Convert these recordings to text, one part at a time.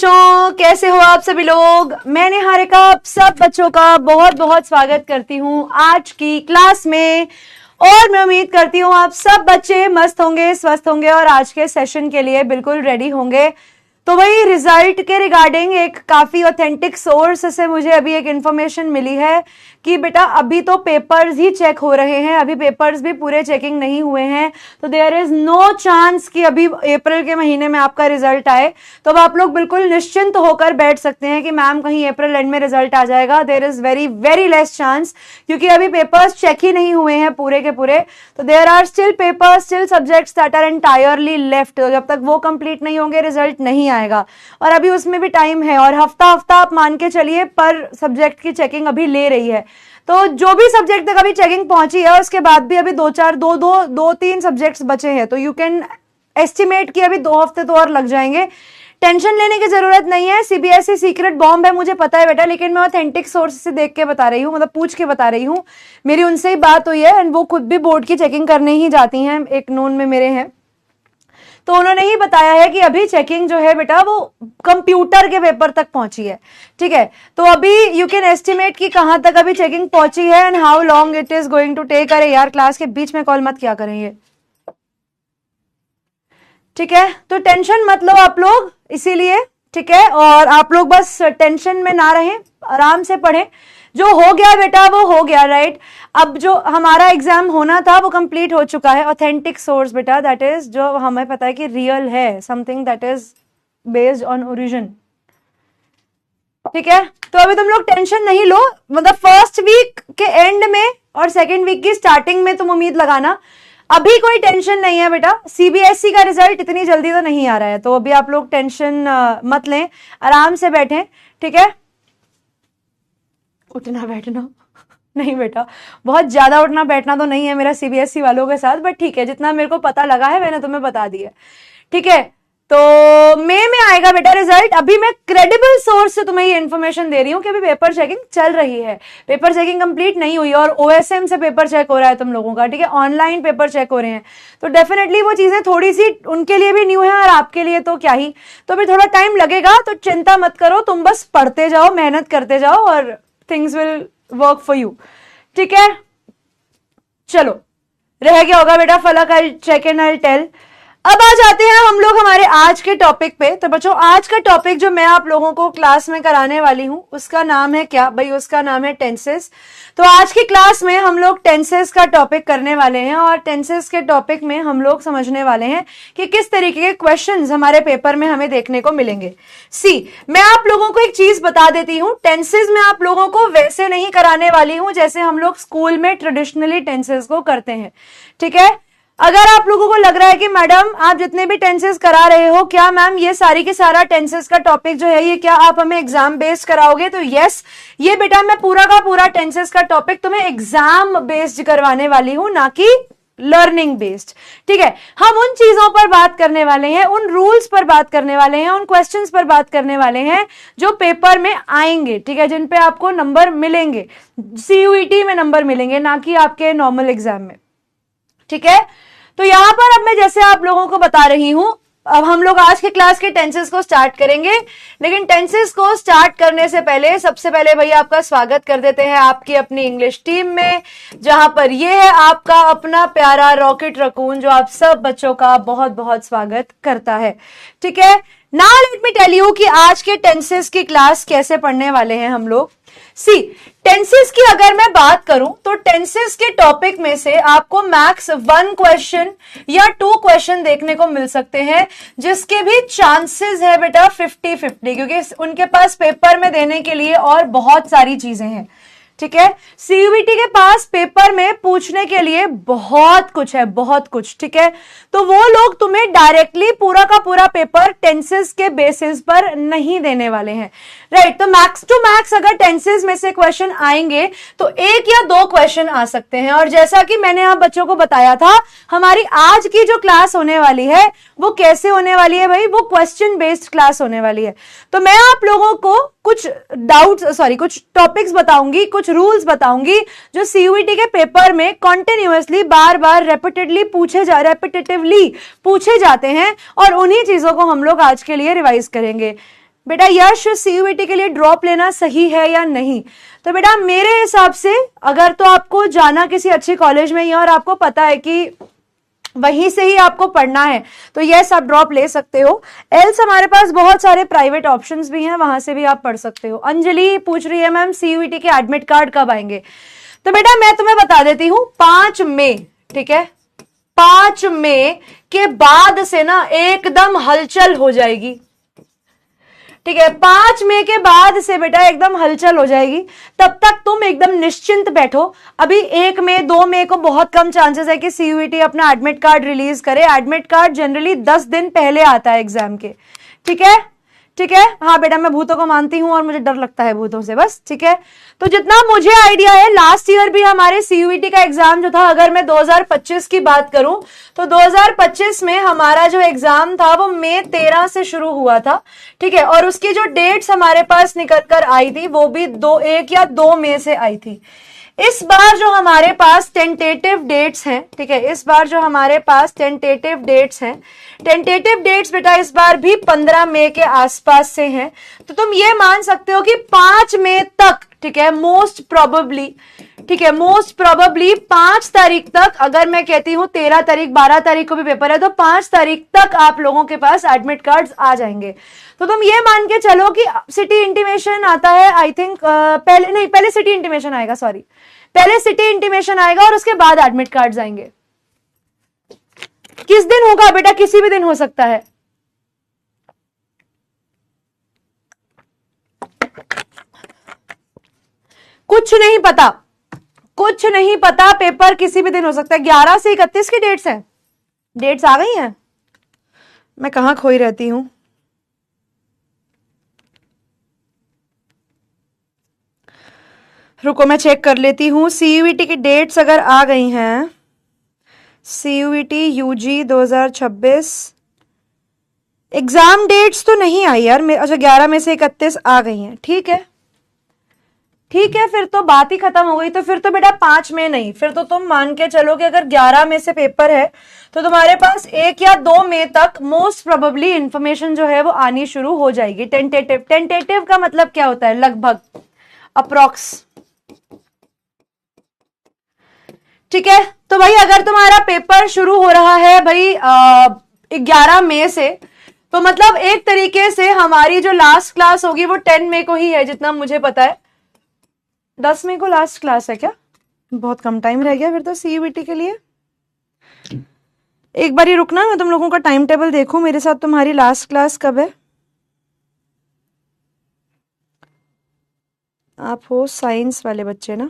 बच्चों, कैसे हो आप सभी लोग। मैं निहारिका आप सब बच्चों का बहुत बहुत स्वागत करती हूँ आज की क्लास में और मैं उम्मीद करती हूँ आप सब बच्चे मस्त होंगे, स्वस्थ होंगे और आज के सेशन के लिए बिल्कुल रेडी होंगे। तो वही रिजल्ट के रिगार्डिंग एक काफी ऑथेंटिक सोर्स से मुझे अभी एक इंफॉर्मेशन मिली है कि बेटा अभी तो पेपर्स ही चेक हो रहे हैं, अभी पेपर्स भी पूरे चेकिंग नहीं हुए हैं, तो देयर इज नो चांस कि अभी अप्रैल के महीने में आपका रिजल्ट आए। तो अब आप लोग बिल्कुल निश्चिंत होकर बैठ सकते हैं कि मैम कहीं अप्रैल एंड में रिजल्ट आ जाएगा। There is very very less chance, क्योंकि अभी पेपर्स चेक ही नहीं हुए हैं पूरे के पूरे। तो there are still papers, still subjects that are entirely left. जब तक वो कंप्लीट नहीं होंगे रिजल्ट नहीं आएगा और अभी उसमें भी टाइम है और हफ्ता हफ्ता आप मान के चलिए पर सब्जेक्ट की चेकिंग अभी ले रही है। तो जो भी सब्जेक्ट तक अभी चेकिंग पहुंची है उसके बाद भी अभी दो तीन सब्जेक्ट्स बचे हैं, तो यू कैन एस्टिमेट कि अभी 2 हफ्ते तो और लग जाएंगे। टेंशन लेने की जरूरत नहीं है, सीबीएसई सीक्रेट बॉम्ब है मुझे पता है बेटा, लेकिन मैं ऑथेंटिक सोर्स से देख के बता रही हूँ, मतलब पूछ के बता रही हूँ। मेरी उनसे ही बात हुई है एंड वो खुद भी बोर्ड की चेकिंग करने ही जाती हैं, एक नोन में मेरे हैं, तो उन्होंने ही बताया है कि अभी चेकिंग जो है बेटा वो कंप्यूटर के पेपर तक पहुंची है। ठीक है, तो अभी यू कैन एस्टिमेट कि कहां तक अभी चेकिंग पहुंची है and how long it is going to take. अरे यार क्लास के बीच में कॉल मत क्या करेंगे, ठीक है। तो टेंशन मत लो आप लोग इसीलिए, ठीक है, और आप लोग बस टेंशन में ना रहें, आराम से पढ़ें। जो हो गया बेटा वो हो गया, राइट। अब जो हमारा एग्जाम होना था वो कंप्लीट हो चुका है। ऑथेंटिक सोर्स बेटा दैट इज जो हमें पता है कि रियल है, something that is based on origin, ठीक है। तो अभी तुम लोग टेंशन नहीं लो, मतलब फर्स्ट वीक के एंड में और सेकेंड वीक की स्टार्टिंग में तुम उम्मीद लगाना, अभी कोई टेंशन नहीं है बेटा। सीबीएसई का रिजल्ट इतनी जल्दी तो नहीं आ रहा है, तो अभी आप लोग टेंशन मत लें, आराम से बैठें, ठीक है। उठना बैठना नहीं बेटा, बहुत ज्यादा उठना बैठना तो नहीं है मेरा सीबीएसई वालों के साथ, बट ठीक है, जितना मेरे को पता लगा है मैंने तुम्हें बता दिया, ठीक है। तो मई में आएगा बेटा रिजल्ट। अभी मैं क्रेडिबल सोर्स से तुम्हें ये इन्फॉर्मेशन दे रही हूँ कि अभी पेपर चेकिंग चल रही है, पेपर चेकिंग कंप्लीट नहीं हुई और ओएसएम से पेपर चेक हो रहा है तुम लोगों का, ठीक है, ऑनलाइन पेपर चेक हो रहे हैं। तो डेफिनेटली वो चीजें थोड़ी सी उनके लिए भी न्यू है और आपके लिए तो क्या ही, तो अभी थोड़ा टाइम लगेगा, तो चिंता मत करो, तुम बस पढ़ते जाओ, मेहनत करते जाओ और things will work for you, ठीक है। चलो, रह गया होगा बेटा Falak, I check and I tell. अब आ जाते हैं हम लोग हमारे आज के टॉपिक पे। तो बच्चों आज का टॉपिक जो मैं आप लोगों को क्लास में कराने वाली हूं उसका नाम है क्या भाई, उसका नाम है टेंसेस। तो आज की क्लास में हम लोग टेंसेस का टॉपिक करने वाले हैं और टेंसेस के टॉपिक में हम लोग समझने वाले हैं कि किस तरीके के क्वेश्चंस हमारे पेपर में हमें देखने को मिलेंगे। मैं आप लोगों को एक चीज बता देती हूं, टेंसेस में आप लोगों को वैसे नहीं कराने वाली हूं जैसे हम लोग स्कूल में ट्रेडिशनली टेंसेस को करते हैं, ठीक है। अगर आप लोगों को लग रहा है कि मैडम आप जितने भी टेंसेस करा रहे हो, क्या मैम ये सारी की सारा टेंसेस का टॉपिक जो है ये क्या आप हमें एग्जाम बेस्ड कराओगे, तो यस, ये बेटा मैं पूरा का पूरा टेंसेस का टॉपिक तुम्हें एग्जाम बेस्ड करवाने वाली हूं, ना कि लर्निंग बेस्ड, ठीक है। हम उन चीजों पर बात करने वाले हैं, उन रूल्स पर बात करने वाले हैं, उन क्वेश्चंस पर बात करने वाले हैं जो पेपर में आएंगे, ठीक है, जिन पे आपको नंबर मिलेंगे, सीयूईटी में नंबर मिलेंगे, ना कि आपके नॉर्मल एग्जाम में, ठीक है। तो यहां पर अब मैं जैसे आप लोगों को बता रही हूं, अब हम लोग आज के क्लास के टेंसेस को स्टार्ट करेंगे, लेकिन टेंसेस को स्टार्ट करने से पहले सबसे पहले भैया आपका स्वागत कर देते हैं आपकी अपनी इंग्लिश टीम में, जहां पर ये है आपका अपना प्यारा रॉकेट रकून जो आप सब बच्चों का बहुत बहुत स्वागत करता है, ठीक है। Now let me tell you कि आज के टेंसेस की क्लास कैसे पढ़ने वाले हैं हम लोग। टेंसेस की अगर मैं बात करूं तो टेंसेस के टॉपिक में से आपको मैक्स 1 क्वेश्चन या 2 क्वेश्चन देखने को मिल सकते हैं, जिसके भी चांसेस है बेटा 50-50, क्योंकि उनके पास पेपर में देने के लिए और बहुत सारी चीजें हैं, ठीक है। सीयूईटी के पास पेपर में पूछने के लिए बहुत कुछ है, बहुत कुछ, ठीक है। तो वो लोग तुम्हें डायरेक्टली पूरा का पूरा पेपर टेंसेस के बेसिस पर नहीं देने वाले हैं, राइट। तो मैक्स टू मैक्स अगर टेंसेस में से क्वेश्चन आएंगे तो 1 या 2 क्वेश्चन आ सकते हैं। और जैसा कि मैंने आप बच्चों को बताया था, हमारी आज की जो क्लास होने वाली है वो कैसे होने वाली है भाई, वो क्वेश्चन बेस्ड क्लास होने वाली है। तो मैं आप लोगों को कुछ कुछ टॉपिक्स बताऊंगी, कुछ रूल्स बताऊंगी जो सीयूईटी के पेपर में कॉन्टिन्यूअसली बार बार रेपिटेटिवली पूछे जाते हैं और उन्हीं चीजों को हम लोग आज के लिए रिवाइज करेंगे। बेटा यश सीयूईटी के लिए ड्रॉप लेना सही है या नहीं? तो बेटा मेरे हिसाब से अगर तो आपको जाना किसी अच्छे कॉलेज में ही है और आपको पता है कि वहीं से ही आपको पढ़ना है तो यस आप ड्रॉप ले सकते हो। एल्स हमारे पास बहुत सारे प्राइवेट ऑप्शंस भी हैं, वहां से भी आप पढ़ सकते हो। अंजलि पूछ रही है मैम सीयूईटी के एडमिट कार्ड कब आएंगे? तो बेटा मैं तुम्हें बता देती हूं 5 मई, ठीक है, 5 मई के बाद से ना एकदम हलचल हो जाएगी, ठीक है, 5 मई के बाद से बेटा एकदम हलचल हो जाएगी। तब तक तुम एकदम निश्चिंत बैठो। अभी 1 मई 2 मई को बहुत कम चांसेस है कि सीयूईटी अपना एडमिट कार्ड रिलीज करे। एडमिट कार्ड जनरली 10 दिन पहले आता है एग्जाम के, ठीक है, ठीक है। हाँ बेटा मैं भूतों को मानती हूं और मुझे डर लगता है भूतों से, बस, ठीक है। तो जितना मुझे आइडिया है लास्ट ईयर भी हमारे सीयूईटी का एग्जाम जो था, अगर मैं 2025 की बात करूं तो 2025 में हमारा जो एग्जाम था वो मई 13 से शुरू हुआ था, ठीक है, और उसकी जो डेट्स हमारे पास निकल कर आई थी वो भी 1 या 2 मई से आई थी। इस बार जो हमारे पास टेंटेटिव डेट्स हैं, ठीक है, इस बार जो हमारे पास टेंटेटिव डेट्स हैं, टेंटेटिव डेट्स बेटा इस बार भी 15 मई के आसपास से हैं। तो तुम ये मान सकते हो कि 5 मई तक, ठीक है, मोस्ट प्रोबेबली, ठीक है, मोस्ट प्रोबेबली 5 तारीख तक, अगर मैं कहती हूं 13 तारीख 12 तारीख को भी पेपर है तो 5 तारीख तक आप लोगों के पास एडमिट कार्ड्स आ जाएंगे। तो तुम ये मान के चलो कि सिटी इंटीमेशन आता है, आई थिंक पहले सिटी इंटीमेशन आएगा, सॉरी, पहले सिटी इंटीमेशन आएगा और उसके बाद एडमिट कार्ड्स आएंगे। किस दिन होगा बेटा? किसी भी दिन हो सकता है। कुछ नहीं पता, कुछ नहीं पता, पेपर किसी भी दिन हो सकता है। 11 से 31 की डेट्स हैं, डेट्स आ गई हैं, मैं कहां खोई रहती हूं। रुको मैं चेक कर लेती हूं। सीयूईटी की डेट्स अगर आ गई हैं, सीयूईटी यूजी 2026 एग्जाम डेट्स तो नहीं आई यार। अच्छा 11 में से 31 आ गई हैं, ठीक है, ठीक है, फिर तो बात ही खत्म हो गई। तो फिर तो बेटा 5 मई नहीं, फिर तो तुम मान के चलो कि अगर 11 में से पेपर है तो तुम्हारे पास 1 या 2 मई तक मोस्ट प्रोबेबली इंफॉर्मेशन जो है वो आनी शुरू हो जाएगी। टेंटेटिव, टेंटेटिव का मतलब क्या होता है? लगभग, अप्रॉक्स, ठीक है। तो भाई अगर तुम्हारा पेपर शुरू हो रहा है भाई 11 मई से, तो मतलब एक तरीके से हमारी जो लास्ट क्लास होगी वो 10 मई को ही है, जितना मुझे पता है। 10 मई को लास्ट क्लास है क्या? बहुत कम टाइम रह गया फिर तो सीयूईटी के लिए। एक बार ही रुकना, मैं तुम लोगों का टाइम टेबल देखूं मेरे साथ, तुम्हारी लास्ट क्लास कब है। आप हो साइंस वाले बच्चे ना?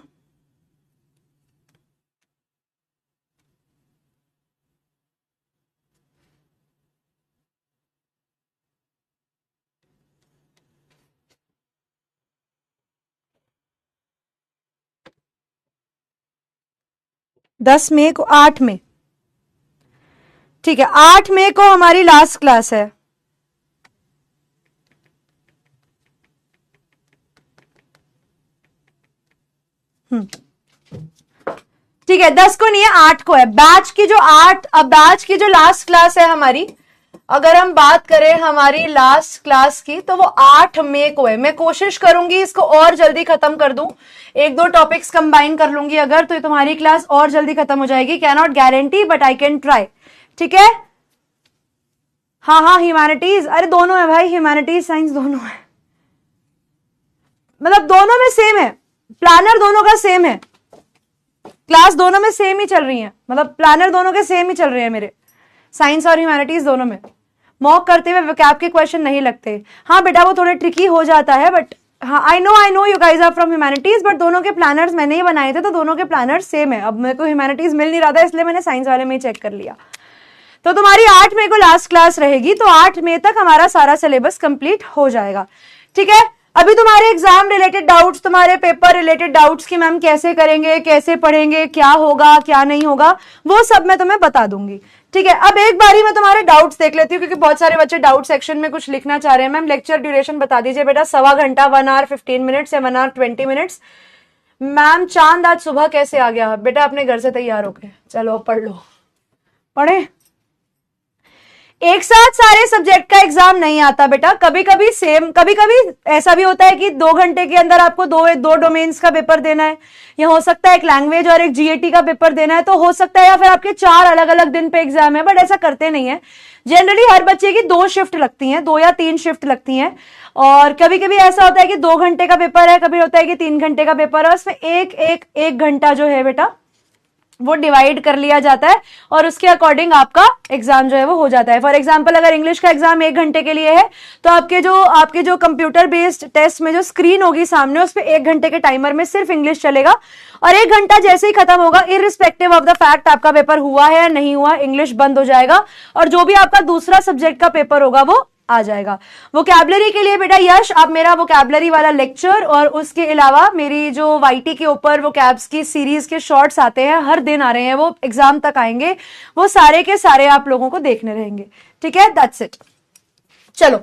दस मई को, 8 मई, ठीक है, 8 मई को हमारी लास्ट क्लास है। ठीक है, 10 को नहीं है, 8 को है। बैच की जो 8, अब बैच की जो लास्ट क्लास है हमारी, अगर हम बात करें हमारी लास्ट क्लास की, तो वो 8 मई को है। मैं कोशिश करूंगी इसको और जल्दी खत्म कर दूं, 1-2 टॉपिक्स कंबाइन कर लूंगी अगर, तो तुम्हारी क्लास और जल्दी खत्म हो जाएगी। Can not guarantee but I can try, ठीक है। हाँ हाँ ह्यूमैनिटीज, अरे दोनों है भाई, ह्यूमैनिटीज साइंस दोनों है, मतलब दोनों में सेम है, प्लानर दोनों का सेम है, क्लास दोनों में सेम ही चल रही है, मतलब प्लानर दोनों के सेम ही चल रहे हैं मेरे, साइंस और ह्यूमैनिटीज दोनों में। मॉक करते हुए वोकैब के क्वेश्चन नहीं लगते। हाँ बेटा वो थोड़े ट्रिकी हो जाता है, बट हाँ I know you guys are from humanities, but दोनों के प्लानर्स मैंने ही बनाए थे, तो दोनों के प्लानर्स सेम है। अब मेरे को ह्यूमैनिटीज मिल नहीं रहा था, इसलिए मैंने साइंस वाले में ही चेक कर लिया। तो तुम्हारी 8 मई को लास्ट क्लास रहेगी, तो 8 मई तक हमारा सारा सिलेबस कंप्लीट हो जाएगा, ठीक है। अभी तुम्हारे एग्जाम रिलेटेड डाउट्स, तुम्हारे पेपर रिलेटेड डाउट्स कि मैम कैसे करेंगे, कैसे पढ़ेंगे, क्या होगा क्या नहीं होगा, वो सब मैं तुम्हें बता दूंगी, ठीक है। अब एक बारी मैं तुम्हारे डाउट्स देख लेती हूँ, क्योंकि बहुत सारे बच्चे डाउट सेक्शन में कुछ लिखना चाह रहे हैं। मैम लेक्चर ड्यूरेशन बता दीजिए बेटा, 1.25 घंटा, 1 आवर 15 मिनट्स या 1 आवर 20 मिनट्स। मैम चांद आज सुबह कैसे आ गया? बेटा अपने घर से तैयार होके चलो पढ़ लो, पढ़े। एक साथ सारे सब्जेक्ट का एग्जाम नहीं आता बेटा, कभी कभी सेम, कभी कभी ऐसा भी होता है कि 2 घंटे के अंदर आपको दो डोमेन्स का पेपर देना है, या हो सकता है एक लैंग्वेज और एक जीएटी का पेपर देना है, तो हो सकता है, या फिर आपके 4 अलग अलग दिन पे एग्जाम है, बट ऐसा करते नहीं है। जनरली हर बच्चे की 2 शिफ्ट लगती हैं, 2 या 3 शिफ्ट लगती हैं, और कभी कभी ऐसा होता है कि 2 घंटे का पेपर है, कभी होता है कि 3 घंटे का पेपर है, उसमें एक घंटा जो है बेटा वो डिवाइड कर लिया जाता है और उसके अकॉर्डिंग आपका एग्जाम जो है वो हो जाता है। फॉर एग्जांपल अगर इंग्लिश का एग्जाम 1 घंटे के लिए है, तो आपके जो कंप्यूटर बेस्ड टेस्ट में जो स्क्रीन होगी सामने, उस पे 1 घंटे के टाइमर में सिर्फ इंग्लिश चलेगा, और 1 घंटा जैसे ही खत्म होगा, इररिस्पेक्टिव ऑफ द फैक्ट आपका पेपर हुआ है या नहीं हुआ, इंग्लिश बंद हो जाएगा, और जो भी आपका दूसरा सब्जेक्ट का पेपर होगा वो आ जाएगा। वोकैबुलरी के लिए बेटा यश, आप मेरा वोकैबुलरी वाला लेक्चर और उसके अलावा मेरी जो वाईटी के ऊपर वोकैब्स की सीरीज के शॉर्ट्स आते हैं, हर दिन आ रहे हैं, वो एग्जाम तक आएंगे, वो सारे के सारे आप लोगों को देखने रहेंगे। ठीक है, दैट्स इट। चलो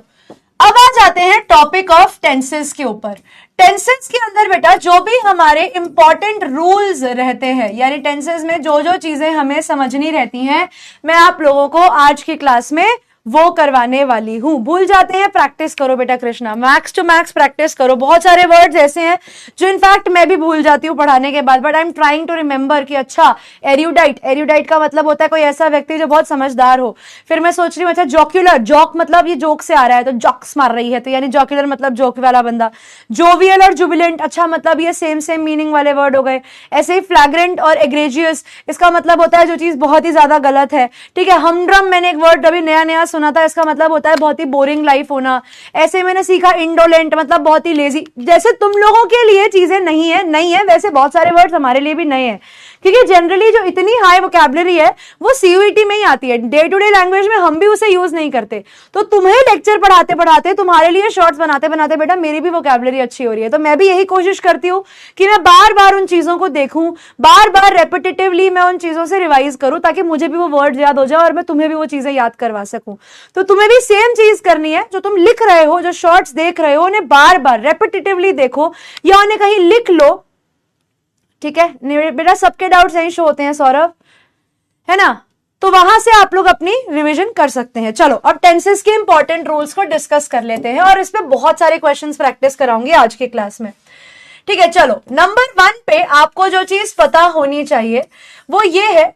अब आ जाते हैं टॉपिक ऑफ टेंसेस के ऊपर। टेंसेस के अंदर बेटा जो भी हमारे इंपॉर्टेंट रूल्स रहते हैं, यानी टेंसेस में जो जो चीजें हमें समझनी रहती हैं, मैं आप लोगों को आज की क्लास में वो करवाने वाली हूं। भूल जाते हैं, प्रैक्टिस करो बेटा Krishna, max to max practice करो। बहुत सारे वर्ड्स ऐसे हैं जो इनफैक्ट मैं भी भूल जाती हूँ पढ़ाने के बाद, but I am trying to remember कि अच्छा एरुडाइट, एरुडाइट का मतलब होता है कोई ऐसा व्यक्ति जो बहुत समझदार हो। फिर मैं सोच रही हूँ अच्छा जॉक्यूलर, जॉक मतलब ये जोक से आ रहा है, तो जॉक्स मार रही है, तो यानी जॉक्यूलर मतलब जोक वाला बंदा। जोवियल और जुबिलेंट, अच्छा मतलब ये सेम मीनिंग वाले वर्ड हो गए। ऐसे ही फ्लैग्रेंट और एग्रेजियस, इसका मतलब होता है जो चीज बहुत ही ज्यादा गलत है। ठीक है, हमड्रम मैंने एक वर्ड अभी नया नया सुना था, इसका मतलब होता है बहुत ही बोरिंग लाइफ होना। ऐसे मैंने सीखा इंडोलेंट, मतलब बहुत ही लेजी। जैसे तुम लोगों के लिए चीजें नहीं है, वैसे बहुत सारे वर्ड्स हमारे लिए भी नए हैं, क्योंकि जनरली जो इतनी हाई वोकैबुलरी है वो सीयूईटी में ही आती है, डे टू डे लैंग्वेज में हम भी उसे यूज नहीं करते। तो तुम्हें लेक्चर पढ़ाते पढ़ाते, तुम्हारे लिए शॉर्ट्स बनाते बनाते बेटा मेरी भी वोकैबुलरी अच्छी हो रही है। तो मैं भी यही कोशिश करती हूँ कि मैं बार बार उन चीजों को देखूं, बार बार रेपिटेटिवली मैं उन चीजों से रिवाइज करूं, ताकि मुझे भी वो वर्ड याद हो जाए और मैं तुम्हें भी वो चीजें याद करवा सकूं। तो तुम्हें भी सेम चीज करनी है, जो तुम लिख रहे हो, जो शॉर्ट्स देख रहे हो, उन्हें बार बार रेपिटेटिवली देखो या उन्हें कहीं लिख लो। ठीक है बेटा, सबके डाउट्स यही शो होते हैं सौरभ, है ना? तो वहां से आप लोग अपनी रिवीजन कर सकते हैं। चलो अब टेंसेस के इंपॉर्टेंट रूल्स को डिस्कस कर लेते हैं, और इस पे बहुत सारे क्वेश्चंस प्रैक्टिस कराऊंगी आज की क्लास में। ठीक है, चलो नंबर 1 पे आपको जो चीज पता होनी चाहिए वो ये है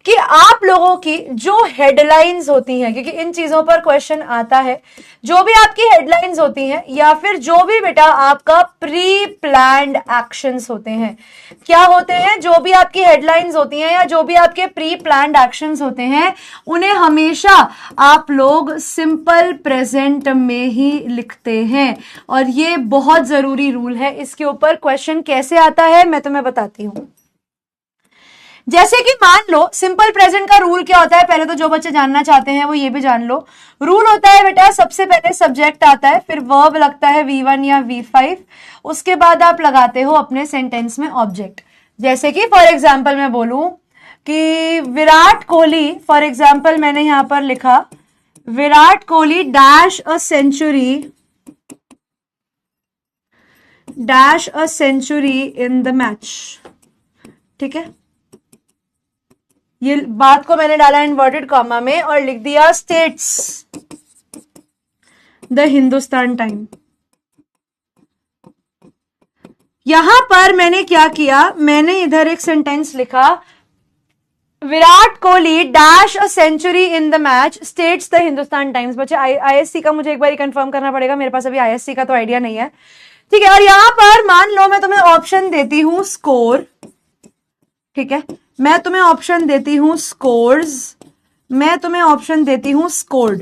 कि आप लोगों की जो हेडलाइंस होती हैं, क्योंकि इन चीजों पर क्वेश्चन आता है, जो भी आपकी हेडलाइंस होती हैं या फिर जो भी बेटा आपका प्री प्लान्ड एक्शंस होते हैं, क्या होते हैं, जो भी आपकी हेडलाइंस होती हैं या जो भी आपके प्री प्लान्ड एक्शंस होते हैं, उन्हें हमेशा आप लोग सिंपल प्रेजेंट में ही लिखते हैं। और ये बहुत जरूरी रूल है, इसके ऊपर क्वेश्चन कैसे आता है मैं तुम्हें बताती हूं। जैसे कि मान लो सिंपल प्रेजेंट का रूल क्या होता है, पहले तो जो बच्चे जानना चाहते हैं वो ये भी जान लो। रूल होता है बेटा, सबसे पहले सब्जेक्ट आता है, फिर वर्ब लगता है V1 या V5, उसके बाद आप लगाते हो अपने सेंटेंस में ऑब्जेक्ट। जैसे कि फॉर एग्जाम्पल मैं बोलूं कि विराट कोहली, फॉर एग्जाम्पल मैंने यहां पर लिखा Virat Kohli dash a century in the match. ठीक है, ये बात को मैंने डाला इन्वर्टेड कॉमा में और लिख दिया स्टेट्स द हिंदुस्तान टाइम। यहां पर मैंने क्या किया, मैंने इधर एक सेंटेंस लिखा Virat Kohli dash a century in the match states the Hindustan Times. बच्चे आईएससी का मुझे एक बार कंफर्म करना पड़ेगा, मेरे पास अभी आईएससी का तो आइडिया नहीं है। ठीक है, और यहां पर मान लो मैं तुम्हें ऑप्शन देती हूं स्कोर। ठीक है, मैं तुम्हें ऑप्शन देती हूं स्कोर्स, मैं तुम्हें ऑप्शन देती हूं स्कोर्ड।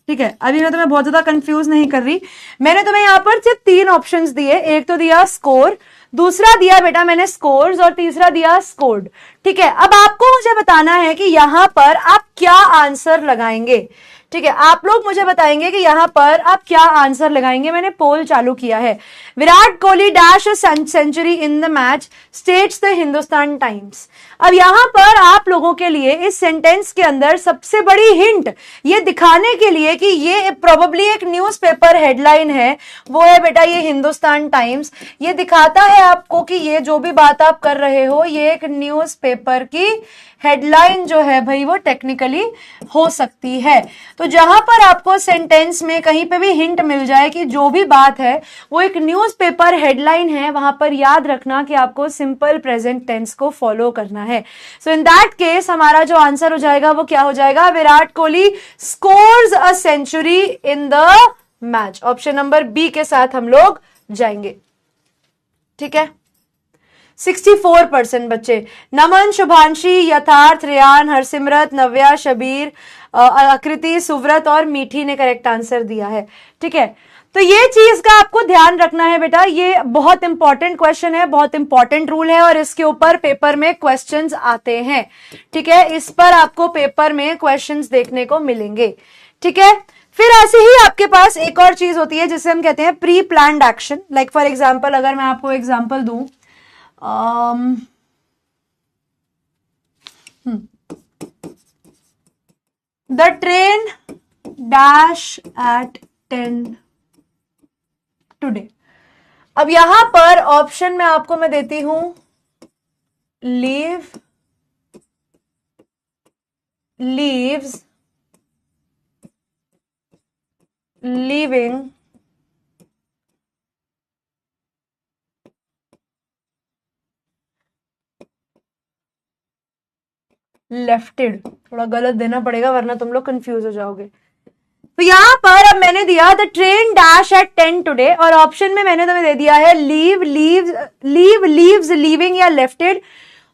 ठीक है, अभी मैं तुम्हें बहुत ज्यादा कंफ्यूज नहीं कर रही, मैंने तुम्हें यहां पर सिर्फ 3 ऑप्शंस दिए, एक तो दिया स्कोर, दूसरा दिया बेटा मैंने स्कोर्स, और तीसरा दिया स्कोर्ड। ठीक है, अब आपको मुझे बताना है कि यहां पर आप क्या आंसर लगाएंगे। ठीक है, आप लोग मुझे बताएंगे कि यहां पर आप क्या आंसर लगाएंगे। मैंने पोल चालू किया है, Virat Kohli dash century in the match states the Hindustan Times. अब यहां पर आप लोगों के लिए इस सेंटेंस के अंदर सबसे बड़ी हिंट ये दिखाने के लिए कि ये प्रोबेबली एक न्यूज़पेपर हेडलाइन है, वो है बेटा ये हिंदुस्तान टाइम्स। ये दिखाता है आपको कि ये जो भी बात आप कर रहे हो ये एक न्यूज़पेपर की हेडलाइन जो है भाई वो टेक्निकली हो सकती है। तो जहां पर आपको सेंटेंस में कहीं पे भी हिंट मिल जाए कि जो भी बात है वो एक न्यूज़पेपर हेडलाइन है, वहां पर याद रखना कि आपको सिंपल प्रेजेंट टेंस को फॉलो करना है। सो इन दैट केस हमारा जो आंसर हो जाएगा वो क्या हो जाएगा, Virat Kohli scores a century in the match. Option number B के साथ हम लोग जाएंगे। ठीक है, 64% बच्चे। नमन, शुभांशी, यथार्थ, रेयान, हरसिमरत, नव्या, शबीर, आकृति, सुव्रत और मीठी ने करेक्ट आंसर दिया है। ठीक है, तो ये चीज का आपको ध्यान रखना है बेटा, ये बहुत इंपॉर्टेंट क्वेश्चन है, बहुत इंपॉर्टेंट रूल है और इसके ऊपर पेपर में क्वेश्चंस आते हैं। ठीक है, इस पर आपको पेपर में क्वेश्चंस देखने को मिलेंगे। ठीक है, फिर ऐसे ही आपके पास एक और चीज होती है जिसे हम कहते हैं pre planned action. Like for example, अगर मैं आपको एग्जांपल दूं, the train dash at 10 today. अब यहां पर ऑप्शन में आपको मैं देती हूं लीव, लीव्स, लीविंग, लेफ्टेड। थोड़ा गलत देना पड़ेगा वरना तुम लोग कंफ्यूज हो जाओगे। तो यहां पर अब मैंने दिया the train dash at 10 today और ऑप्शन में मैंने तुम्हें दे दिया है leave, leaves, leave, leaves, leaving या लेफ्टेड।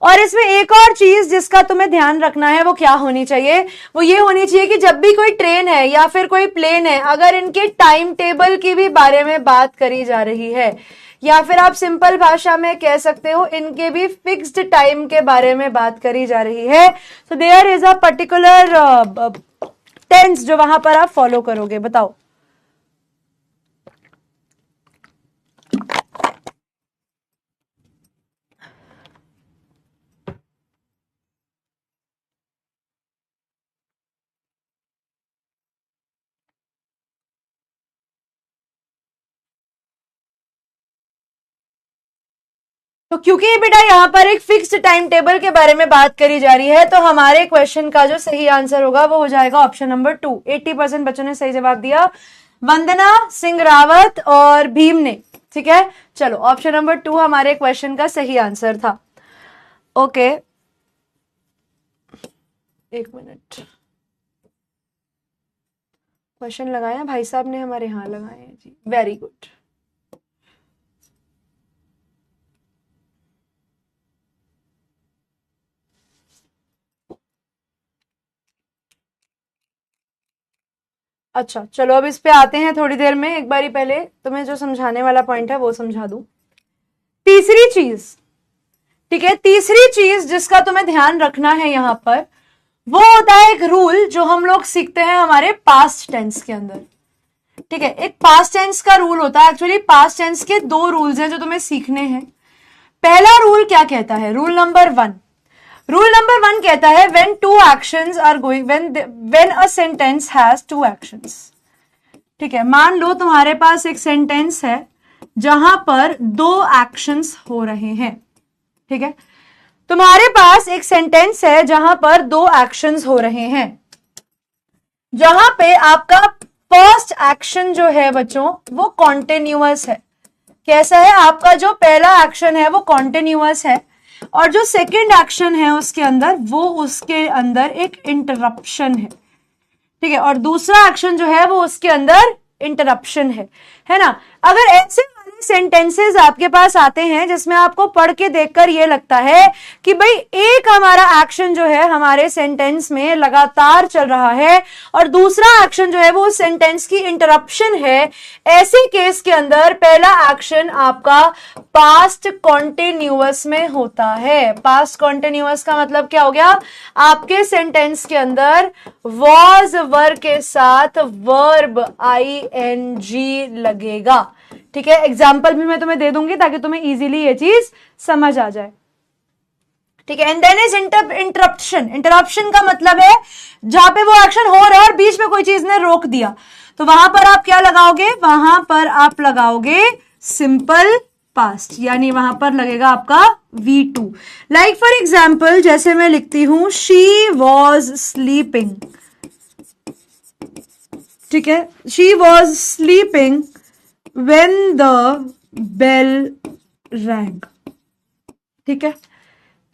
और इसमें एक और चीज जिसका तुम्हें ध्यान रखना है वो क्या होनी चाहिए, वो ये होनी चाहिए कि जब भी कोई ट्रेन है या फिर कोई प्लेन है, अगर इनके टाइम टेबल की भी बारे में बात करी जा रही है या फिर आप सिंपल भाषा में कह सकते हो इनके भी फिक्स्ड टाइम के बारे में बात करी जा रही है, तो there is a particular tense जो वहां पर आप फॉलो करोगे। बताओ, तो क्योंकि बेटा यहां पर एक फिक्स्ड टाइम टेबल के बारे में बात करी जा रही है तो हमारे क्वेश्चन का जो सही आंसर होगा वो हो जाएगा ऑप्शन नंबर 2। 80% बच्चों ने सही जवाब दिया, वंदना, सिंह रावत और भीम ने। ठीक है, चलो ऑप्शन नंबर 2 हमारे क्वेश्चन का सही आंसर था। ओके, एक मिनट, क्वेश्चन लगाया भाई साहब ने हमारे, यहाँ लगाए हैं जी, वेरी गुड। अच्छा चलो अब इस पे आते हैं थोड़ी देर में। एक बारी पहले तुम्हें जो समझाने वाला पॉइंट है वो समझा दूं। तीसरी चीज, ठीक है, तीसरी चीज जिसका तुम्हें ध्यान रखना है यहां पर वो होता है एक रूल जो हम लोग सीखते हैं हमारे पास्ट टेंस के अंदर। ठीक है, एक पास्ट टेंस का रूल होता है। एक्चुअली पास्ट टेंस के 2 रूल्स हैं जो तुम्हें सीखने हैं। पहला रूल क्या कहता है, रूल नंबर 1, रूल नंबर 1 कहता है when 2 actions are going, when a sentence has 2 actions. ठीक है, मान लो तुम्हारे पास एक सेंटेंस है जहां पर 2 एक्शंस हो रहे हैं। ठीक है, तुम्हारे पास एक सेंटेंस है जहां पर 2 एक्शंस हो रहे हैं, जहां पे आपका फर्स्ट एक्शन जो है बच्चों वो कॉन्टिन्यूअस है। कैसा है, आपका जो पहला एक्शन है वो कॉन्टिन्यूअस है और जो सेकंड एक्शन है उसके अंदर वो उसके अंदर एक इंटरप्शन है। ठीक है, और दूसरा एक्शन जो है वो उसके अंदर इंटरप्शन है ना। अगर ऐसे वाले सेंटेंसेस आपके पास आते हैं जिसमें आपको पढ़ के देखकर ये लगता है कि भाई एक हमारा एक्शन जो है हमारे सेंटेंस में लगातार चल रहा है और दूसरा एक्शन जो है वो उस सेंटेंस की इंटरप्शन है, ऐसे केस के अंदर पहला एक्शन आपका पास्ट कॉन्टिन्यूअस में होता है। पास्ट कॉन्टिन्यूअस का मतलब क्या हो गया, आपके सेंटेंस के अंदर वॉज वर के साथ वर्ब ing लगेगा। ठीक है, एग्जाम्पल भी मैं तुम्हें दे दूंगी ताकि तुम्हें इजीली ये चीज समझ आ जाए। ठीक है, and then is interruption. Interruption का मतलब है जहां पे वो एक्शन हो रहा है और बीच में कोई चीज ने रोक दिया, तो वहां पर आप क्या लगाओगे, वहां पर आप लगाओगे सिंपल पास्ट, यानी वहां पर लगेगा आपका V2। लाइक फॉर एग्जाम्पल जैसे मैं लिखती हूं शी वॉज स्लीपिंग, ठीक है, she was sleeping when the bell rang, ठीक है।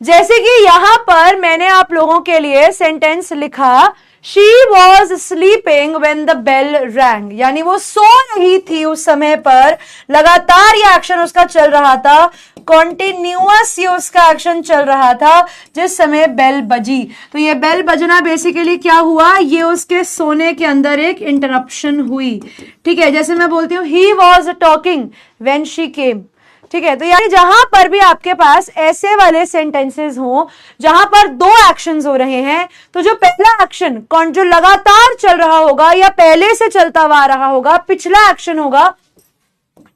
जैसे कि यहां पर मैंने आप लोगों के लिए सेंटेंस लिखा she was sleeping when the bell rang, यानी वो सो रही थी उस समय पर, लगातार ये एक्शन उसका चल रहा था, कॉन्टिन्यूअस ये उसका एक्शन चल रहा था जिस समय बेल बजी। तो ये बेल बजना बेसिकली क्या हुआ, ये उसके सोने के अंदर एक इंटरप्शन हुई, ठीक है। जैसे मैं बोलती हूँ he was talking when she came, ठीक है। तो यानी जहां पर भी आपके पास ऐसे वाले सेंटेंसेस हो जहां पर दो एक्शंस हो रहे हैं, तो जो पहला एक्शन जो लगातार चल रहा होगा या पहले से चलता हुआ आ रहा होगा, पिछला एक्शन होगा,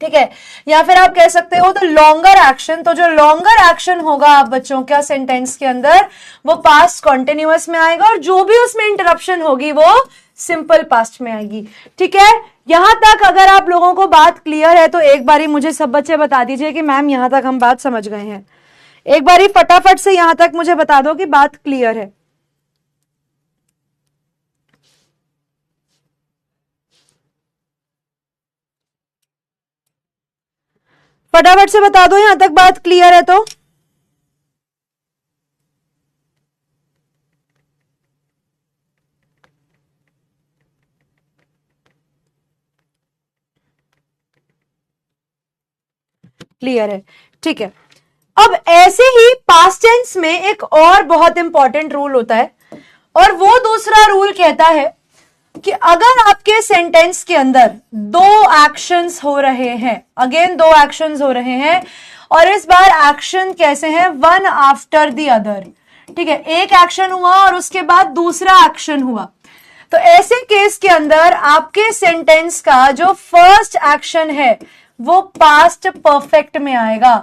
ठीक है, या फिर आप कह सकते हो तो लॉन्गर एक्शन। तो जो लॉन्गर एक्शन होगा आप बच्चों का सेंटेंस के अंदर, वो पास्ट कॉन्टिन्यूअस में आएगा, और जो भी उसमें इंटरप्शन होगी वो सिंपल पास्ट में आएगी, ठीक है। यहां तक अगर आप लोगों को बात क्लियर है तो एक बारी मुझे सब बच्चे बता दीजिए कि मैम यहां तक हम बात समझ गए हैं। एक बारी फटाफट से यहां तक मुझे बता दो कि बात क्लियर है। फटाफट से बता दो यहां तक बात क्लियर है तो। क्लियर है, ठीक है। अब ऐसे ही पास्ट टेंस में एक और बहुत इंपॉर्टेंट रूल होता है, और वो दूसरा रूल कहता है कि अगर आपके सेंटेंस के अंदर दो एक्शंस हो रहे हैं, अगेन दो एक्शंस हो रहे हैं, और इस बार एक्शन कैसे हैं, वन आफ्टर द अदर, ठीक है, एक एक्शन हुआ और उसके बाद दूसरा एक्शन हुआ, तो ऐसे केस के अंदर आपके सेंटेंस का जो फर्स्ट एक्शन है वो पास्ट परफेक्ट में आएगा।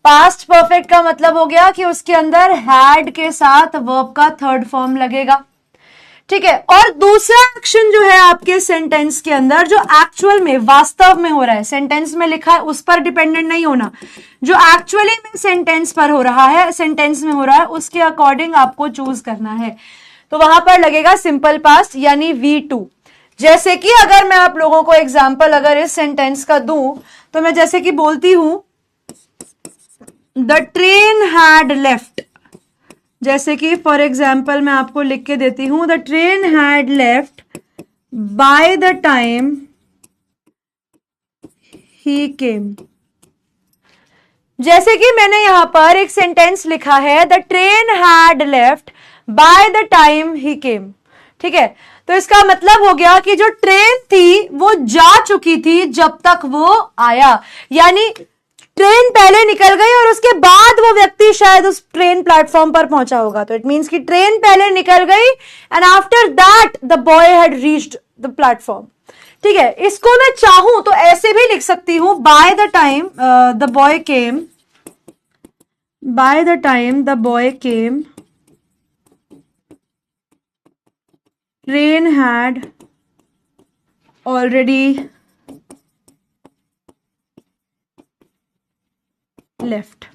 पास्ट परफेक्ट का मतलब हो गया कि उसके अंदर हैड के साथ वर्ब का थर्ड फॉर्म लगेगा, ठीक है। और दूसरा एक्शन जो है आपके सेंटेंस के अंदर, जो एक्चुअल में वास्तव में हो रहा है, सेंटेंस में लिखा है उस पर डिपेंडेंट नहीं होना, जो एक्चुअली में सेंटेंस पर हो रहा है, सेंटेंस में हो रहा है, उसके अकॉर्डिंग आपको चूज करना है। तो वहां पर लगेगा सिंपल पास्ट यानी V2। जैसे कि अगर मैं आप लोगों को एग्जाम्पल अगर इस सेंटेंस का दूं, तो मैं जैसे कि बोलती हूं द ट्रेन हैड लेफ्ट, जैसे कि फॉर एग्जाम्पल मैं आपको लिख के देती हूं the train had left by the time he came. जैसे कि मैंने यहां पर एक सेंटेंस लिखा है the train had left by the time he came, ठीक है। तो इसका मतलब हो गया कि जो ट्रेन थी वो जा चुकी थी जब तक वो आया, यानी ट्रेन पहले निकल गई और उसके बाद वो व्यक्ति शायद उस ट्रेन प्लेटफॉर्म पर पहुंचा होगा। तो इट मींस कि ट्रेन पहले निकल गई and after that the boy had reached the platform, ठीक है। इसको मैं चाहूं तो ऐसे भी लिख सकती हूं bye the time the boy came, bye the time the boy came train had already left,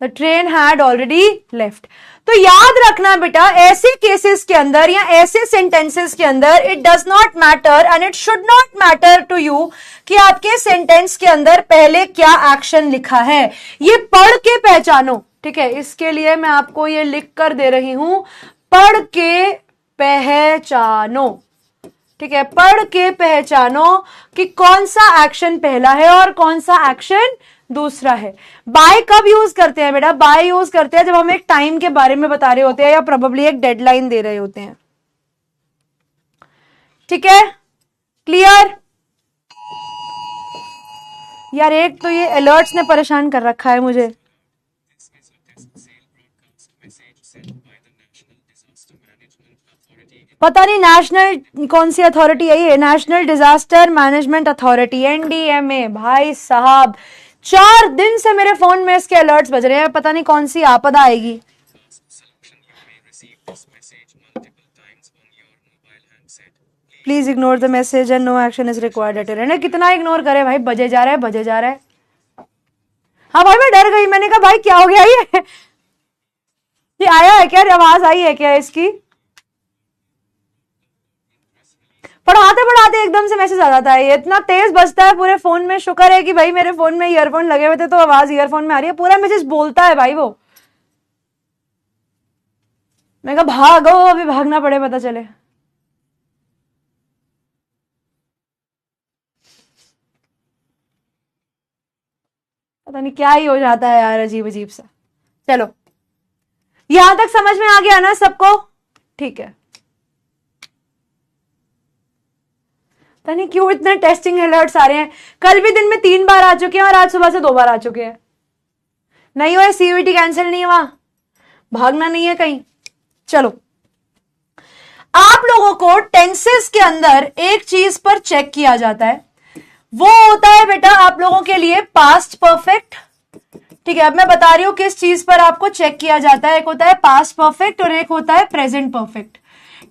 the train had already left। तो याद रखना बेटा, ऐसे केसेस के अंदर या ऐसे सेंटेंसेस के अंदर it does not matter and it should not matter to you कि आपके सेंटेंस के अंदर पहले क्या एक्शन लिखा है, ये पढ़ के पहचानो, ठीक है। इसके लिए मैं आपको ये लिख कर दे रही हूं, पढ़ के पहचानो, ठीक है, पढ़ के पहचानो कि कौन सा एक्शन पहला है और कौन सा एक्शन दूसरा है। बाय कब यूज करते हैं बेटा, बाय यूज करते हैं जब हम एक टाइम के बारे में बता रहे होते हैं या प्रोबेबली एक डेडलाइन दे रहे होते हैं, ठीक है, क्लियर। यार एक तो ये अलर्ट्स ने परेशान कर रखा है मुझे। पता नहीं नेशनल कौन सी अथॉरिटी है ये, national disaster management authority NDMA। भाई साहब 4 दिन से मेरे फोन में इसके अलर्ट्स बज रहे हैं, पता नहीं कौन सी आपदा आएगी। Please ignore the message and no action is required at end. कितना इग्नोर करे भाई, बजे जा रहा है बजे जा रहा है। हाँ भाई मैं डर गई, मैंने कहा भाई क्या हो गया ये आया है क्या, आवाज आई है क्या इसकी? पढ़ाते पढ़ाते एकदम से मैसेज आ जाता है, ये इतना तेज बजता है पूरे फोन में। शुक्र है कि भाई मेरे फोन में ईयरफोन लगे हुए थे तो आवाज ईयरफोन में आ रही है, पूरा मैसेज बोलता है भाई वो। मैं कहा भागो, अभी भागना पड़े पता चले। पता नहीं क्या ही हो जाता है यार, अजीब अजीब सा। चलो यहां तक समझ में आ गया ना सबको? ठीक है। पता नहीं क्यों इतने टेस्टिंग अलर्ट्स आ रहे हैं। कल भी दिन में 3 बार आ चुके हैं और आज सुबह से 2 बार आ चुके हैं। नहीं हुआ सीयूईटी कैंसिल नहीं हुआ, भागना नहीं है कहीं। चलो आप लोगों को टेंसेस के अंदर एक चीज पर चेक किया जाता है, वो होता है बेटा आप लोगों के लिए पास्ट परफेक्ट। ठीक है, अब मैं बता रही हूं किस चीज पर आपको चेक किया जाता है। एक होता है पास्ट परफेक्ट और एक होता है प्रेजेंट परफेक्ट।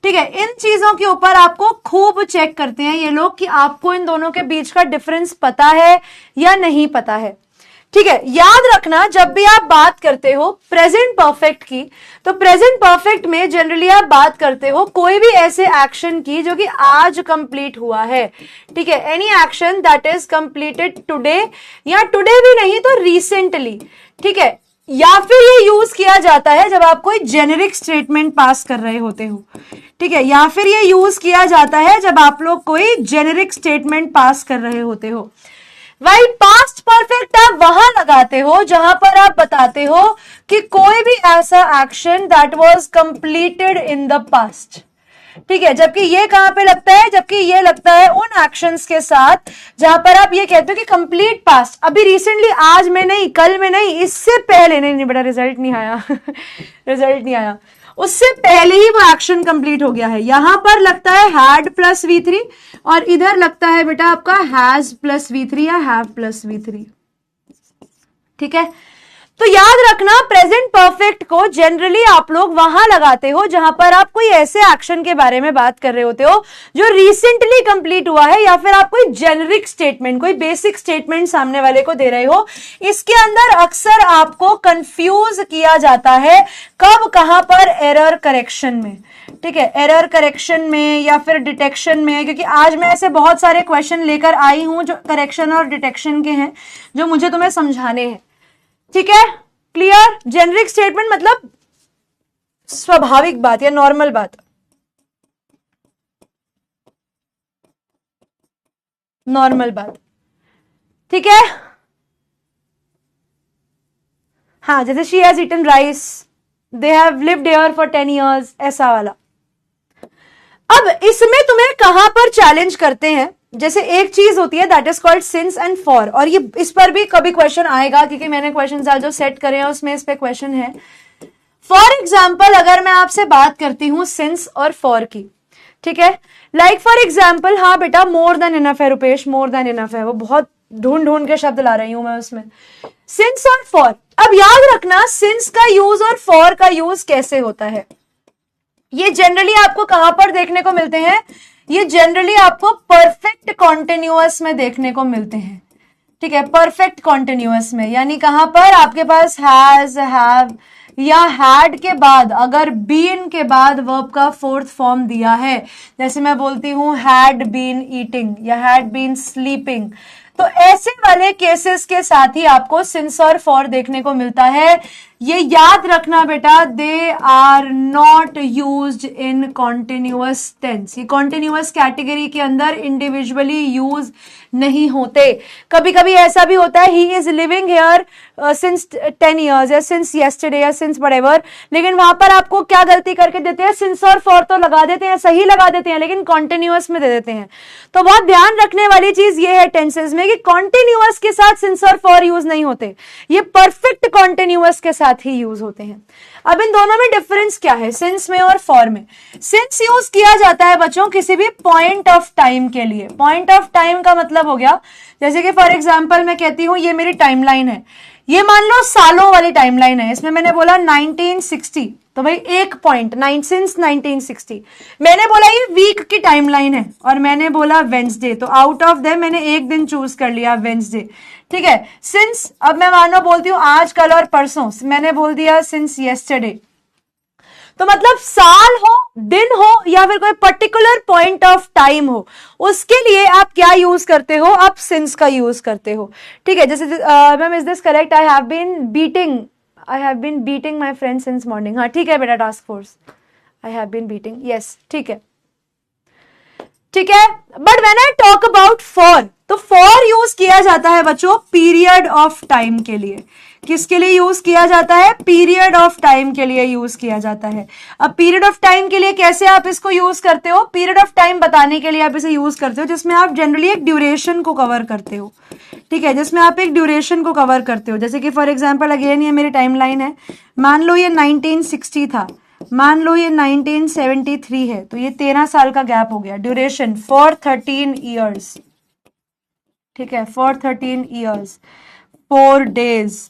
ठीक है, इन चीजों के ऊपर आपको खूब चेक करते हैं ये लोग कि आपको इन दोनों के बीच का डिफरेंस पता है या नहीं पता है। ठीक है, याद रखना जब भी आप बात करते हो प्रेजेंट परफेक्ट की, तो प्रेजेंट परफेक्ट में जनरली आप बात करते हो कोई भी ऐसे एक्शन की जो कि आज कंप्लीट हुआ है। ठीक है, any action that is completed today, या टुडे भी नहीं तो रिसेंटली। ठीक है, या फिर ये यूज किया जाता है जब आप कोई जेनेरिक स्टेटमेंट पास कर रहे होते हो। ठीक है, या फिर ये यूज किया जाता है जब आप लोग कोई जेनेरिक स्टेटमेंट पास कर रहे होते हो। वही पास्ट परफेक्ट आप वहां लगाते हो जहां पर आप बताते हो कि कोई भी ऐसा action that was completed in the past. ठीक है, जबकि ये कहां पे लगता है? जबकि ये लगता है उन एक्शंस के साथ जहां पर आप ये कहते हो कि कंप्लीट पास्ट, अभी रिसेंटली, आज में नहीं, कल में नहीं, इससे पहले नहीं बेटा रिजल्ट नहीं आया रिजल्ट नहीं आया, उससे पहले ही वो एक्शन कंप्लीट हो गया है। यहां पर लगता है हैड प्लस V3 और इधर लगता है बेटा आपका हैज प्लस V3 या हैव प्लस V3। ठीक है, तो याद रखना प्रेजेंट परफेक्ट को जनरली आप लोग वहां लगाते हो जहां पर आप कोई ऐसे एक्शन के बारे में बात कर रहे होते हो जो रिसेंटली कंप्लीट हुआ है, या फिर आप कोई जेनरिक स्टेटमेंट, कोई बेसिक स्टेटमेंट सामने वाले को दे रहे हो। इसके अंदर अक्सर आपको कंफ्यूज किया जाता है कब कहां पर, एरर करेक्शन में। ठीक है, एरर करेक्शन में या फिर डिटेक्शन में, क्योंकि आज मैं ऐसे बहुत सारे क्वेश्चन लेकर आई हूं जो करेक्शन और डिटेक्शन के हैं जो मुझे तुम्हें समझाने हैं। ठीक है, क्लियर? जेनरिक स्टेटमेंट मतलब स्वाभाविक बात या नॉर्मल बात, नॉर्मल बात। ठीक है, हाँ, जैसे she has eaten rice, they have lived here for 10 years, ऐसा वाला। अब इसमें तुम्हें कहां पर चैलेंज करते हैं, जैसे एक चीज होती है that is called since and for, और ये इस पर भी कभी क्वेश्चन आएगा क्योंकि मैंने क्वेश्चन आज जो सेट करे हैं उसमें इस पे क्वेश्चन है। फॉर एग्जाम्पल अगर मैं आपसे बात करती हूं सिंस और फॉर की, ठीक है, लाइक फॉर एग्जाम्पल, हाँ बेटा मोर देन इनफ है रुपेश, मोर देन इनफ है, वो बहुत ढूंढ ढूंढ के शब्द ला रही हूं मैं उसमें, सिंस और फॉर। अब याद रखना सिंस का यूज और फॉर का यूज कैसे होता है, ये जनरली आपको कहां पर देखने को मिलते हैं? ये जनरली आपको परफेक्ट कॉन्टिन्यूअस में देखने को मिलते हैं। ठीक है, परफेक्ट कॉन्टिन्यूअस में, यानी कहां पर आपके पास हैज, हैव या हैड के बाद अगर बीन के बाद वर्ब का फोर्थ फॉर्म दिया है, जैसे मैं बोलती हूं हैड बीन ईटिंग या हैड बीन स्लीपिंग, तो ऐसे वाले केसेस के साथ ही आपको सिंस और फॉर देखने को मिलता है। ये याद रखना बेटा, दे are not used in continuous tense, ये कॉन्टिन्यूअस कैटेगरी के अंदर इंडिविजुअली यूज नहीं होते। कभी कभी ऐसा भी होता है he is living here since 10 years या सिंस येस्टरडे या सिंस व्हाटएवर, लेकिन वहां पर आपको क्या गलती करके देते हैं, सिंस और फॉर तो लगा देते हैं, सही लगा देते हैं, लेकिन कॉन्टिन्यूअस में दे देते हैं। तो बहुत ध्यान रखने वाली चीज ये है टेंसेस में कि कॉन्टिन्यूअस के साथ सिंस और फॉर यूज नहीं होते, ये परफेक्ट कॉन्टिन्यूअस के साथ ही यूज होते हैं। अब इन दोनों में डिफरेंस क्या है, सिंस में और फॉर में? सिंस यूज किया जाता है बच्चों किसी भी पॉइंट ऑफ टाइम के लिए। पॉइंट ऑफ टाइम का मतलब हो गया, जैसे कि फॉर एग्जांपल मैं कहती हूं ये मेरी टाइमलाइन है, ये मान लो सालों वाली टाइमलाइन है, इसमें मैंने बोला 1960, तो भाई एक पॉइंट सिंस 1960। मैंने बोला ये वीक की टाइमलाइन है और मैंने बोला वेंसडे, तो आउट ऑफ देम मैंने एक दिन चूज कर लिया वेंसडे, ठीक है। सिंस, अब मैं मानो बोलती हूँ आज, कल और परसों, मैंने बोल दिया सिंस येस्टरडे। तो मतलब साल हो, दिन हो, या फिर कोई पर्टिकुलर पॉइंट ऑफ टाइम हो, उसके लिए आप क्या यूज करते हो, आप सिंस का यूज करते हो, ठीक है। जैसे ma'am is this correct, I have been beating my friend since morning. हाँ ठीक है बेटा, task force, I have been beating, yes ठीक है, ठीक है। But when I talk about for, तो फॉर यूज किया जाता है बच्चों पीरियड ऑफ टाइम के लिए। किसके लिए यूज किया जाता है? पीरियड ऑफ टाइम के लिए यूज किया जाता है। अब पीरियड ऑफ टाइम के लिए कैसे आप इसको यूज करते हो? पीरियड ऑफ टाइम बताने के लिए आप इसे यूज करते हो जिसमें आप जनरली एक ड्यूरेशन को कवर करते हो, ठीक है, जिसमें आप एक ड्यूरेशन को कवर करते हो। जैसे कि फॉर एग्जाम्पल, अगेन ये मेरी टाइमलाइन है, मान लो ये 1960 था, मान लो ये 1973 है, तो ये 13 साल का गैप हो गया। ड्यूरेशन फॉर 13 ईयर्स, ठीक है, फॉर 13 ईयर्स, 4 डेज,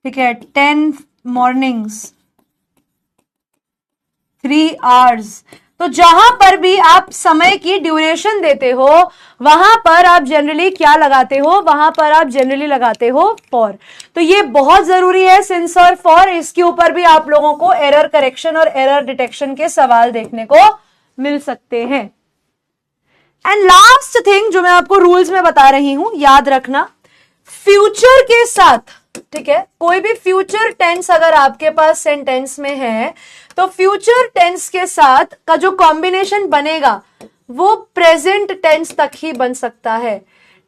ठीक है, 10 मॉर्निंग्स, 3 आवर्स। तो जहां पर भी आप समय की ड्यूरेशन देते हो वहां पर आप जनरली क्या लगाते हो? वहां पर आप जनरली लगाते हो फॉर। तो ये बहुत जरूरी है सिंस और फॉर। इसके ऊपर भी आप लोगों को एरर करेक्शन और एरर डिटेक्शन के सवाल देखने को मिल सकते हैं। एंड लास्ट थिंग जो मैं आपको रूल्स में बता रही हूं, याद रखना, फ्यूचर के साथ, ठीक है, कोई भी फ्यूचर टेंस अगर आपके पास सेंटेंस में है तो फ्यूचर टेंस के साथ का जो कॉम्बिनेशन बनेगा वो प्रेजेंट टेंस तक ही बन सकता है,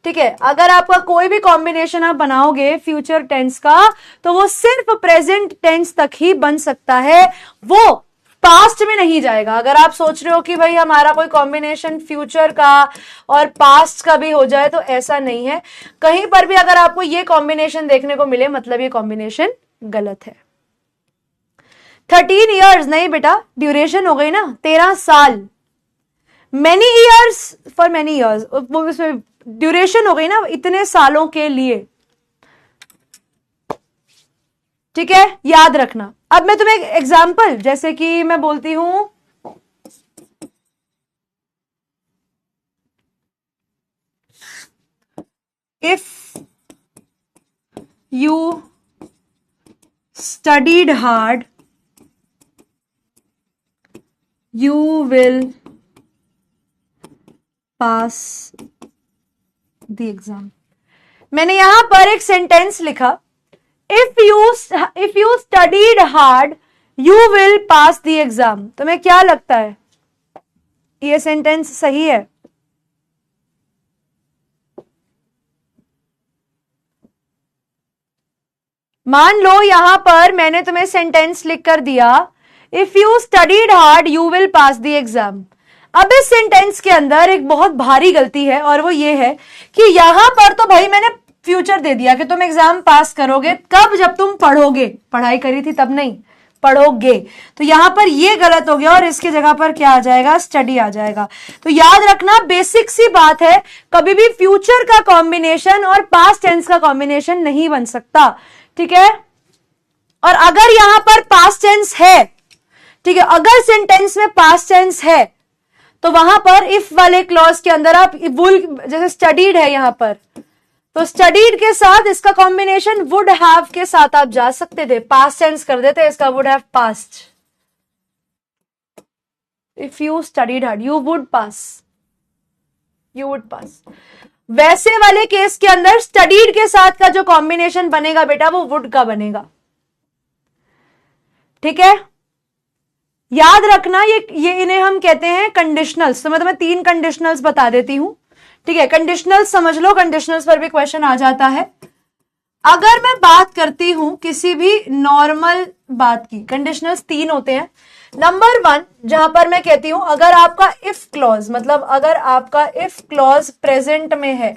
ठीक है। अगर आपका कोई भी कॉम्बिनेशन आप बनाओगे फ्यूचर टेंस का तो वो सिर्फ प्रेजेंट टेंस तक ही बन सकता है, वो पास्ट में नहीं जाएगा। अगर आप सोच रहे हो कि भाई हमारा कोई कॉम्बिनेशन फ्यूचर का और पास्ट का भी हो जाए, तो ऐसा नहीं है। कहीं पर भी अगर आपको ये कॉम्बिनेशन देखने को मिले मतलब ये कॉम्बिनेशन गलत है। 13 इयर्स नहीं बेटा, ड्यूरेशन हो गई ना, 13 साल। Many years for many years, वो इसमें ड्यूरेशन हो गई ना, इतने सालों के लिए, ठीक है, याद रखना। अब मैं तुम्हें एक एग्जाम्पल, जैसे कि मैं बोलती हूं if you studied hard you will pass the exam. मैंने यहां पर एक सेंटेंस लिखा, if you studied hard you will pass the exam। तुम्हें क्या लगता है ये सेंटेंस सही है? मान लो यहां पर मैंने तुम्हें सेंटेंस लिख कर दिया, if you studied hard you will pass the exam। अब इस सेंटेंस के अंदर एक बहुत भारी गलती है और वो ये है कि यहां पर तो भाई मैंने फ्यूचर दे दिया कि तुम एग्जाम पास करोगे, कब? जब तुम पढ़ोगे, पढ़ाई करी थी तब नहीं, पढ़ोगे। तो यहां पर ये गलत हो गया और इसकी जगह पर क्या आ जाएगा? स्टडी आ जाएगा। तो याद रखना, बेसिक सी बात है, कभी भी फ्यूचर का कॉम्बिनेशन और पास्ट टेंस का कॉम्बिनेशन नहीं बन सकता, ठीक है। और अगर यहां पर पास्ट टेंस है, ठीक है, अगर सेंटेंस में पास्ट टेंस है तो वहां पर इफ वाले क्लॉज के अंदर आप वुल, जैसे स्टडीड है यहां पर, तो स्टडीड के साथ इसका कॉम्बिनेशन वुड हैव के साथ आप जा सकते थे, पास्ट टेंस कर देते, इसका would have past. If you studied hard you would pass, you would पास। वैसे वाले केस के अंदर स्टडीड के साथ का जो कॉम्बिनेशन बनेगा बेटा वो वुड का बनेगा, ठीक है। याद रखना, ये इन्हें हम कहते हैं कंडीशनल्स। तो मैं तुम्हें 3 कंडीशनल्स बता देती हूं, ठीक है। कंडीशनल्स समझ लो, कंडीशनल्स पर भी क्वेश्चन आ जाता है। अगर मैं बात करती हूं किसी भी नॉर्मल बात की, कंडीशनल्स 3 होते हैं। नंबर 1, जहां पर मैं कहती हूं अगर आपका इफ क्लॉज, मतलब अगर आपका इफ क्लॉज प्रेजेंट में है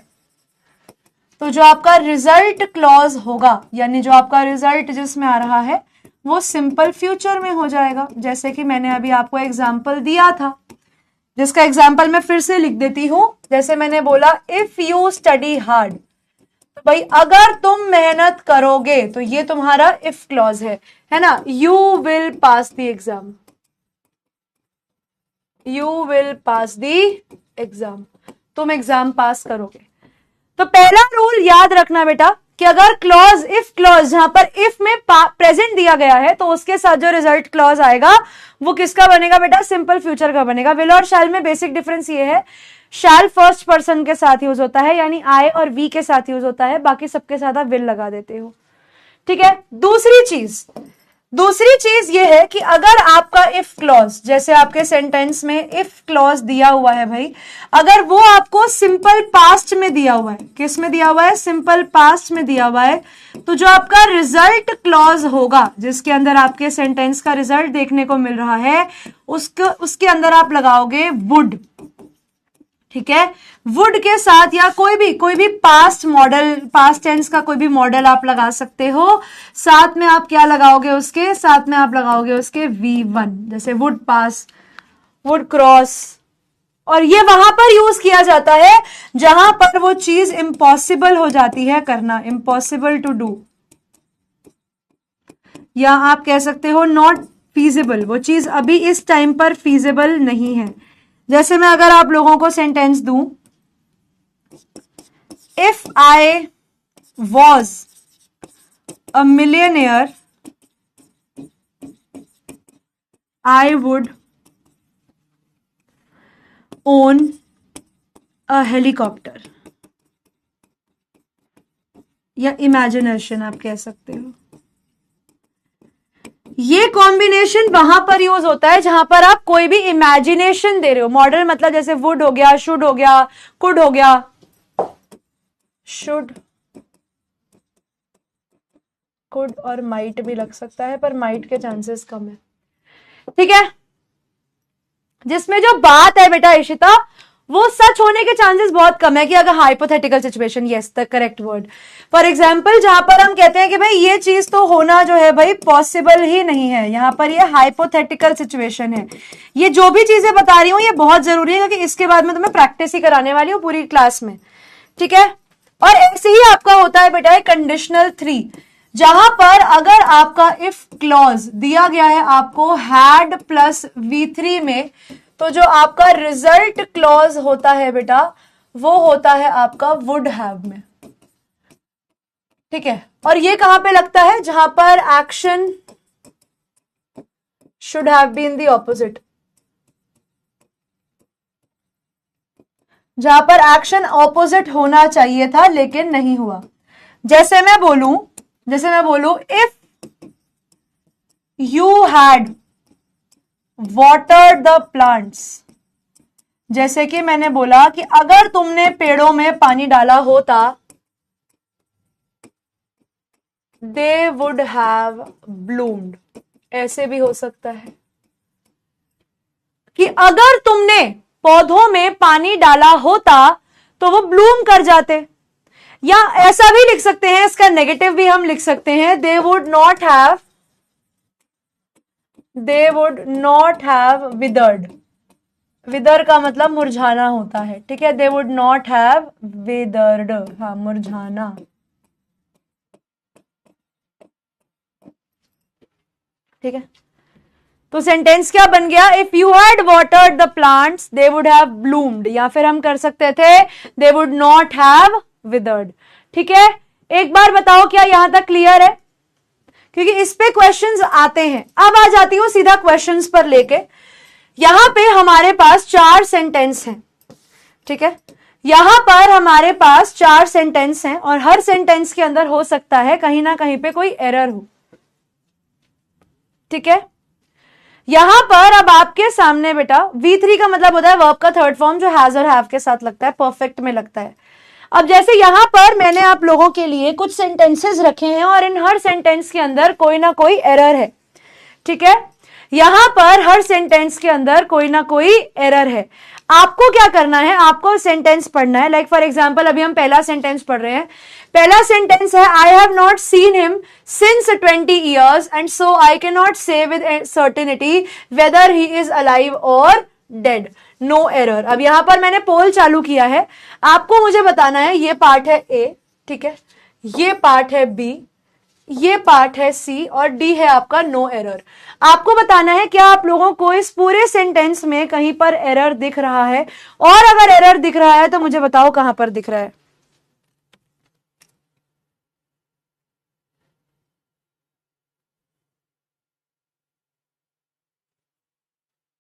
तो जो आपका रिजल्ट क्लॉज होगा, यानी जो आपका रिजल्ट जिसमें आ रहा है वो सिंपल फ्यूचर में हो जाएगा। जैसे कि मैंने अभी आपको एग्जाम्पल दिया था, जिसका एग्जाम्पल मैं फिर से लिख देती हूं। जैसे मैंने बोला इफ यू स्टडी हार्ड, तो भाई अगर तुम मेहनत करोगे तो ये तुम्हारा इफ क्लॉज है ना। You will pass the exam, you will pass the exam, तुम एग्जाम पास करोगे। तो पहला रूल याद रखना बेटा कि अगर क्लॉज, इफ क्लॉज, जहां पर इफ में प्रेजेंट दिया गया है तो उसके साथ जो रिजल्ट क्लॉज आएगा वो किसका बनेगा बेटा, सिंपल फ्यूचर का बनेगा। विल और शैल में बेसिक डिफरेंस ये है, शैल फर्स्ट पर्सन के साथ यूज होता है, यानी आई और वी के साथ यूज होता है, बाकी सबके साथ आप विल लगा देते हो। ठीक है। दूसरी चीज ये है कि अगर आपका इफ क्लॉज, जैसे आपके सेंटेंस में इफ क्लॉज दिया हुआ है भाई, अगर वो आपको सिंपल पास्ट में दिया हुआ है, किस में दिया हुआ है, सिंपल पास्ट में दिया हुआ है, तो जो आपका रिजल्ट क्लॉज होगा, जिसके अंदर आपके सेंटेंस का रिजल्ट देखने को मिल रहा है, उसके अंदर आप लगाओगे वुड। ठीक है। वुड के साथ या कोई भी पास्ट मॉडल, पास्ट टेंस का कोई भी मॉडल आप लगा सकते हो। साथ में आप क्या लगाओगे, उसके साथ में आप लगाओगे उसके V1, जैसे वुड पास, वुड क्रॉस। और ये वहां पर यूज किया जाता है जहां पर वो चीज इम्पॉसिबल हो जाती है करना, इम्पॉसिबल टू डू, या आप कह सकते हो नॉट फीजिबल, वो चीज अभी इस टाइम पर फीजिबल नहीं है। जैसे मैं अगर आप लोगों को सेंटेंस दूं, if I was a millionaire I would own a helicopter, या इमेजिनेशन आप कह सकते हो। ये कॉम्बिनेशन वहां पर यूज होता है जहां पर आप कोई भी इमेजिनेशन दे रहे हो। मॉडल मतलब जैसे वुड हो गया, शुड हो गया, कुड हो गया, शुड, कुड और माइट भी लग सकता है, पर माइट के चांसेस कम है। ठीक है। जिसमें जो बात है बेटा इशिता, वो सच होने के चांसेस बहुत कम है कि अगर hypothetical situation, yes the correct word. For example जहां पर हम कहते हैं कि भाई ये चीज तो होना जो है भाई पॉसिबल ही नहीं है, यहां पर ये हाइपोथेटिकल सिचुएशन है। ये जो भी चीजें बता रही हूं ये बहुत जरूरी है क्योंकि इसके बाद में तुम्हें प्रैक्टिस ही कराने वाली हूं पूरी क्लास में। ठीक है। और ऐसे ही आपका होता है बेटा कंडीशनल 3, जहां पर अगर आपका इफ क्लॉज दिया गया है आपको हैड प्लस V3 में, तो जो आपका रिजल्ट क्लॉज होता है बेटा वो होता है आपका वुड हैव में। ठीक है। और ये कहां पे लगता है, जहां पर action should have been the opposite, जहां पर एक्शन ऑपोजिट होना चाहिए था लेकिन नहीं हुआ। जैसे मैं बोलूं if you had water the plants, जैसे कि मैंने बोला कि अगर तुमने पेड़ों में पानी डाला होता, दे वुड हैव ब्लूम्ड। ऐसे भी हो सकता है कि अगर तुमने पौधों में पानी डाला होता तो वो ब्लूम कर जाते। या ऐसा भी लिख सकते हैं, इसका नेगेटिव भी हम लिख सकते हैं, they would not have withered. Withered का मतलब मुरझाना होता है। ठीक है। They would not have withered, हाँ मुरझाना। ठीक है। तो सेंटेंस क्या बन गया, if you had watered the plants they would have bloomed, या फिर हम कर सकते थे they would not have withered. ठीक है। एक बार बताओ क्या यहां तक क्लियर है, क्योंकि इस पे क्वेश्चंस आते हैं। अब आ जाती हूं सीधा क्वेश्चंस पर लेके। यहां पे हमारे पास 4 सेंटेंस हैं। ठीक है। यहां पर हमारे पास 4 सेंटेंस हैं और हर सेंटेंस के अंदर हो सकता है कहीं ना कहीं पे कोई एरर हो। ठीक है। यहां पर अब आपके सामने बेटा V3 का मतलब होता है वर्ब का थर्ड फॉर्म जो हैज और हैव के साथ लगता है, परफेक्ट में लगता है। अब जैसे यहां पर मैंने आप लोगों के लिए कुछ सेंटेंसेस रखे हैं और इन हर सेंटेंस के अंदर कोई ना कोई एरर है। ठीक है। यहां पर हर सेंटेंस के अंदर कोई ना कोई एरर है। आपको क्या करना है, आपको सेंटेंस पढ़ना है। लाइक फॉर एग्जांपल अभी हम पहला सेंटेंस पढ़ रहे हैं। पहला सेंटेंस है I have not seen him since 20 years and so I can not say with certainty whether he is alive और डेड, नो एरर। अब यहां पर मैंने पोल चालू किया है, आपको मुझे बताना है, ये पार्ट है ए। ठीक है। ये पार्ट है बी, ये पार्ट है सी और डी है आपका नो एरर। आपको बताना है क्या आप लोगों को इस पूरे सेंटेंस में कहीं पर एरर दिख रहा है, और अगर एरर दिख रहा है तो मुझे बताओ कहां पर दिख रहा है।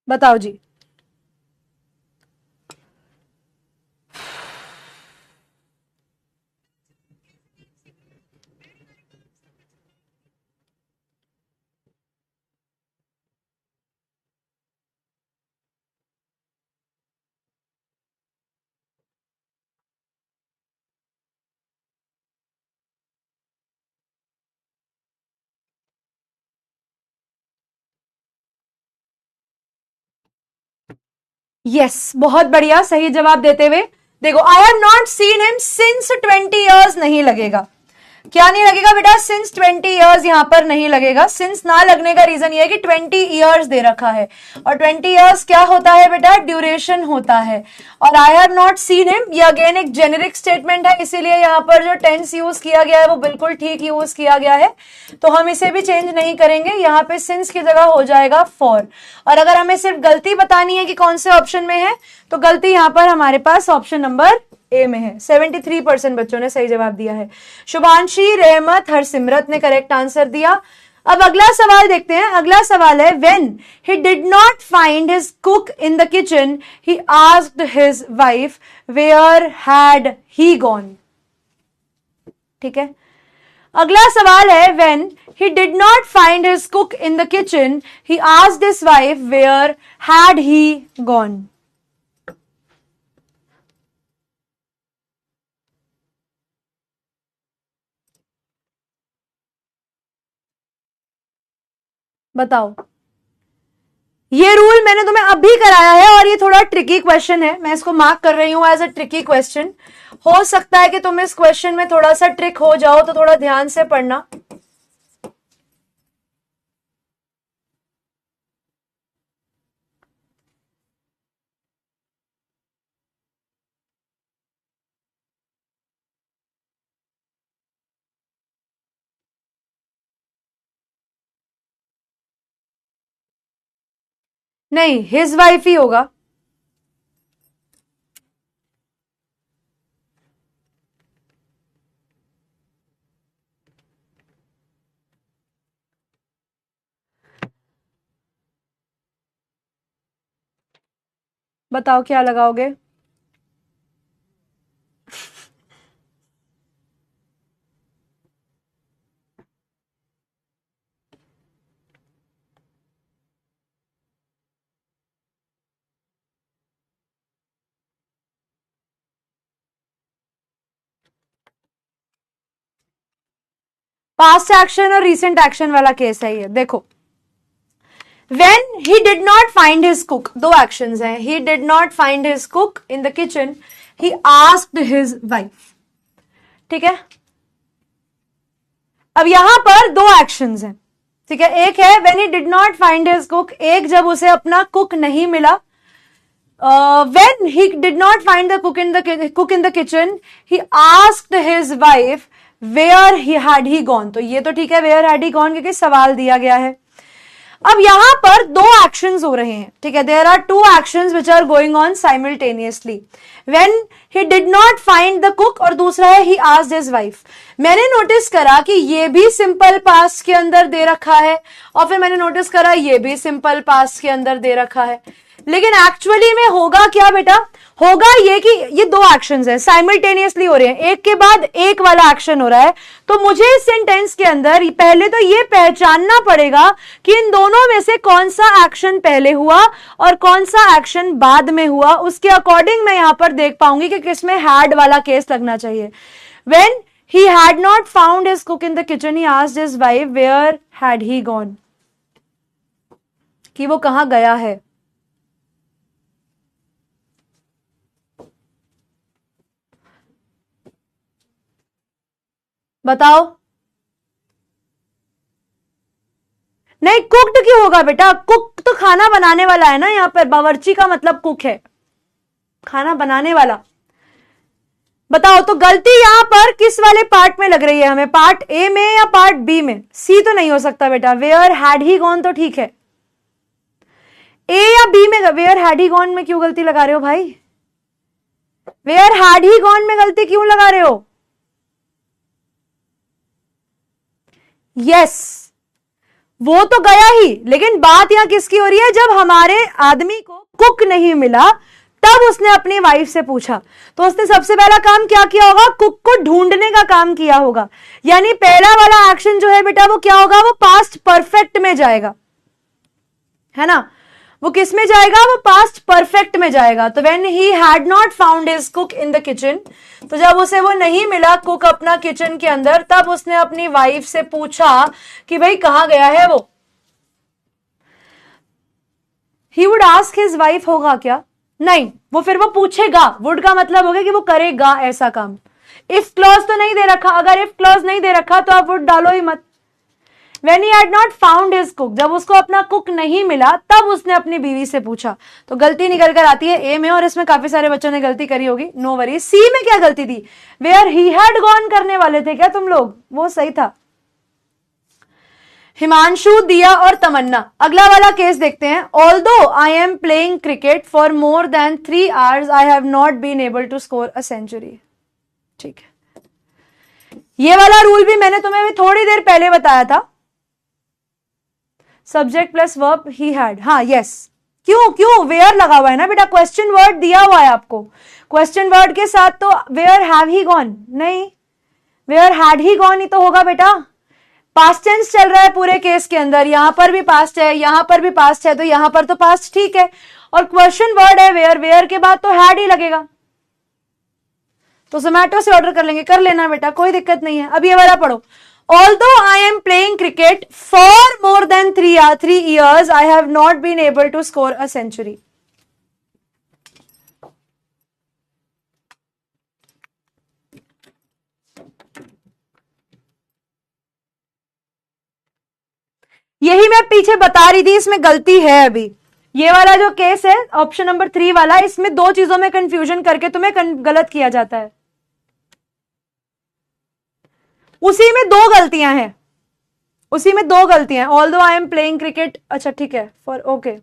बताओ जी। यस, बहुत बढ़िया, सही जवाब देते हुए। देखो, आई have not seen him since 20 years नहीं लगेगा। क्या नहीं लगेगा बेटा? सिंस 20 ईयर्स यहां पर नहीं लगेगा। सिंस ना लगने का रीजन ये है कि 20 ईयर्स दे रखा है, और 20 ईयर्स क्या होता है बेटा? ड्यूरेशन होता है। और आई हैव नॉट सीन हिम, ये अगेन एक जेनेरिक स्टेटमेंट है, इसीलिए यहां पर जो टेंस यूज किया गया है वो बिल्कुल ठीक यूज किया गया है, तो हम इसे भी चेंज नहीं करेंगे। यहां पे सिंस की जगह हो जाएगा फॉर। और अगर हमें सिर्फ गलती बतानी है कि कौन से ऑप्शन में है, तो गलती यहां पर हमारे पास ऑप्शन नंबर ए में है। 73% बच्चों ने सही जवाब दिया है। शुभांशी, रहमत, हरसिमरत ने करेक्ट आंसर दिया। अब अगला सवाल देखते हैं। अगला सवाल है, when he did not find his cook in the kitchen he asked his wife where had he gone. ठीक है, अगला सवाल है, when he did not find his cook in the kitchen he asked his wife where had he gone. बताओ। ये rule मैंने तुम्हें अभी कराया है, और ये थोड़ा ट्रिकी क्वेश्चन है, मैं इसको मार्क कर रही हूं एज अ ट्रिकी क्वेश्चन। हो सकता है कि तुम इस क्वेश्चन में थोड़ा सा ट्रिक हो जाओ, तो थोड़ा ध्यान से पढ़ना। नहीं, हिज वाइफ ही होगा। बताओ क्या लगाओगे? पास्ट एक्शन और रीसेंट एक्शन वाला केस है ये। देखो, when he did not find his cook, दो एक्शंस हैं। he did not find his cook in the kitchen, he asked his wife। ठीक है, अब यहां पर दो एक्शंस हैं। ठीक है, एक है when he did not find his cook, एक जब उसे अपना कुक नहीं मिला। when he did not find the cook in the kitchen, he asked his wife where had he gone। तो ये तो ठीक है, where had he gone, क्योंकि सवाल दिया गया है। अब यहां पर दो एक्शंस हो रहे हैं। ठीक है, there are two actions which are going on simultaneously. When he did not find the cook, और दूसरा है ही आस्क्ड हिज वाइफ। मैंने नोटिस करा कि ये भी सिंपल पास्ट के अंदर दे रखा है, और फिर मैंने नोटिस करा ये भी सिंपल पास्ट के अंदर दे रखा है। लेकिन एक्चुअली में होगा क्या बेटा? होगा ये कि ये दो एक्शंस हैं, साइमल्टेनियसली हो रहे हैं, एक के बाद एक वाला एक्शन हो रहा है। तो मुझे इस सेंटेंस के अंदर पहले तो ये पहचानना पड़ेगा कि इन दोनों में से कौन सा एक्शन पहले हुआ और कौन सा एक्शन बाद में हुआ। उसके अकॉर्डिंग मैं यहां पर देख पाऊंगी कि किसमें हैड वाला केस लगना चाहिए। When he had not found his cook in the kitchen, he asked his wife where had he gone, कि वो कहां गया है। बताओ। नहीं, कुक्ड क्यों होगा बेटा? कुक तो खाना बनाने वाला है ना, यहां पर बावर्ची का मतलब कुक है, खाना बनाने वाला। बताओ तो गलती यहां पर किस वाले पार्ट में लग रही है हमें, पार्ट ए में या पार्ट बी में? सी तो नहीं हो सकता बेटा, वेयर हैड ही गॉन तो ठीक है, ए या बी में? वेयर हैड ही गॉन में क्यों गलती लगा रहे हो भाई? वेयर हैड ही गॉन में गलती क्यों लगा रहे हो? यस वो तो गया ही, लेकिन बात यहां किसकी हो रही है? जब हमारे आदमी को कुक नहीं मिला तब उसने अपनी वाइफ से पूछा, तो उसने सबसे पहला काम क्या किया होगा? कुक को ढूंढने का काम किया होगा। यानी पहला वाला एक्शन जो है बेटा वो क्या होगा? वो पास्ट परफेक्ट में जाएगा, है ना? वो किस में जाएगा? वो पास्ट परफेक्ट में जाएगा। तो when he had not found his cook in the kitchen, तो जब उसे वो नहीं मिला कुक अपना किचन के अंदर, तब उसने अपनी वाइफ से पूछा कि भाई कहां गया है वो। He would ask his wife होगा क्या? नहीं, वो फिर वो पूछेगा। वुड का मतलब हो गया कि वो करेगा ऐसा काम। इफ क्लॉज तो नहीं दे रखा, अगर इफ क्लॉज नहीं दे रखा तो आप वुड डालो ही मत। When he had not found his cook, जब उसको अपना कुक नहीं मिला तब उसने अपनी बीवी से पूछा। तो गलती निकल कर आती है ए में, और इसमें काफी सारे बच्चों ने गलती करी होगी, नो वरी। सी में क्या गलती थी? वेयर ही हैड गॉन करने वाले थे क्या तुम लोग? वो सही था। हिमांशु, दिया और तमन्ना। अगला वाला केस देखते हैं। Although I am playing cricket for more than 3 hours, I have not been able to score a century. ठीक है, ये वाला रूल भी मैंने तुम्हें भी थोड़ी देर पहले बताया था। Subject plus verb he had, हाँ यस। क्यों क्यों? वेयर लगा हुआ है ना बेटा, क्वेश्चन वर्ड दिया हुआ है आपको। क्वेश्चन वर्ड के साथ तो वेयर हैव ही गॉन नहीं, वेयर हैड ही गॉन ही तो होगा बेटा। पास्ट टेंस चल रहा है पूरे केस के अंदर, यहां पर भी पास्ट है, यहां पर भी पास्ट है, तो यहां पर तो पास्ट ठीक है। और क्वेश्चन वर्ड है वेयर, वेयर के बाद तो हैड ही लगेगा। तो जोमैटो से ऑर्डर कर लेंगे, कर लेना बेटा, कोई दिक्कत नहीं है। अब ये वाला पढ़ो। Although I am playing cricket for more than 3 years, I have not been able to score a century. यही मैं पीछे बता रही थी, इसमें गलती है अभी। ये वाला जो केस है ऑप्शन नंबर 3 वाला, इसमें 2 चीजों में कंफ्यूजन करके तुम्हें गलत किया जाता है। उसी में 2 गलतियां हैं, उसी में 2 गलतियां हैं। Although I am playing cricket, अच्छा ठीक है, फॉर ओके।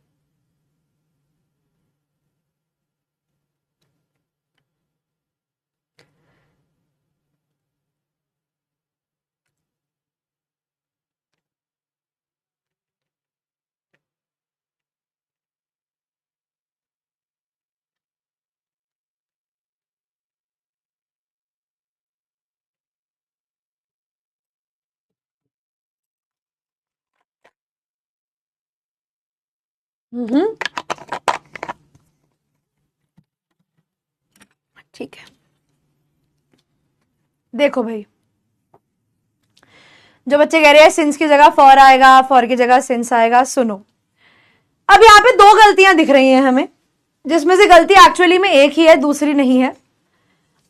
ठीक है, देखो भाई, जो बच्चे कह रहे हैं सिंस की जगह फॉर आएगा, फॉर की जगह सिंस आएगा, सुनो। अब यहां पे 2 गलतियां दिख रही हैं हमें, जिसमें से गलती एक्चुअली में एक ही है, दूसरी नहीं है।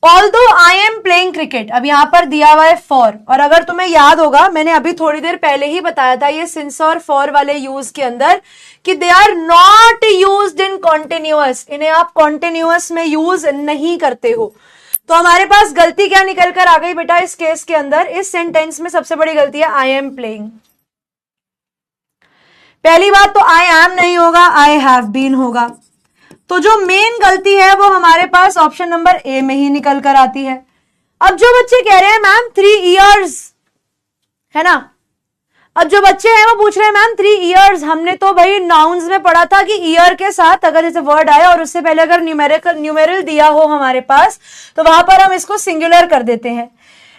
Although I am playing cricket, अब यहां पर दिया हुआ है फॉर, और अगर तुम्हें याद होगा मैंने अभी थोड़ी देर पहले ही बताया था ये सिंस और फॉर वाले यूज के अंदर कि they are not used in continuous, इन्हें आप कॉन्टिन्यूअस में यूज नहीं करते हो। तो हमारे पास गलती क्या निकल कर आ गई बेटा इस केस के अंदर? इस सेंटेंस में सबसे बड़ी गलती है आई एम प्लेइंग। पहली बात तो आई एम नहीं होगा, आई हैव बीन होगा। तो जो मेन गलती है वो हमारे पास ऑप्शन नंबर ए में ही निकल कर आती है। अब जो बच्चे कह रहे हैं मैम 3 years, है ना, अब जो बच्चे हैं वो पूछ रहे हैं मैम 3 years, हमने तो भाई नाउन्स में पढ़ा था कि ईयर के साथ अगर जैसे वर्ड आया और उससे पहले अगर न्यूमेरल दिया हो हमारे पास, तो वहां पर हम इसको सिंगुलर कर देते हैं।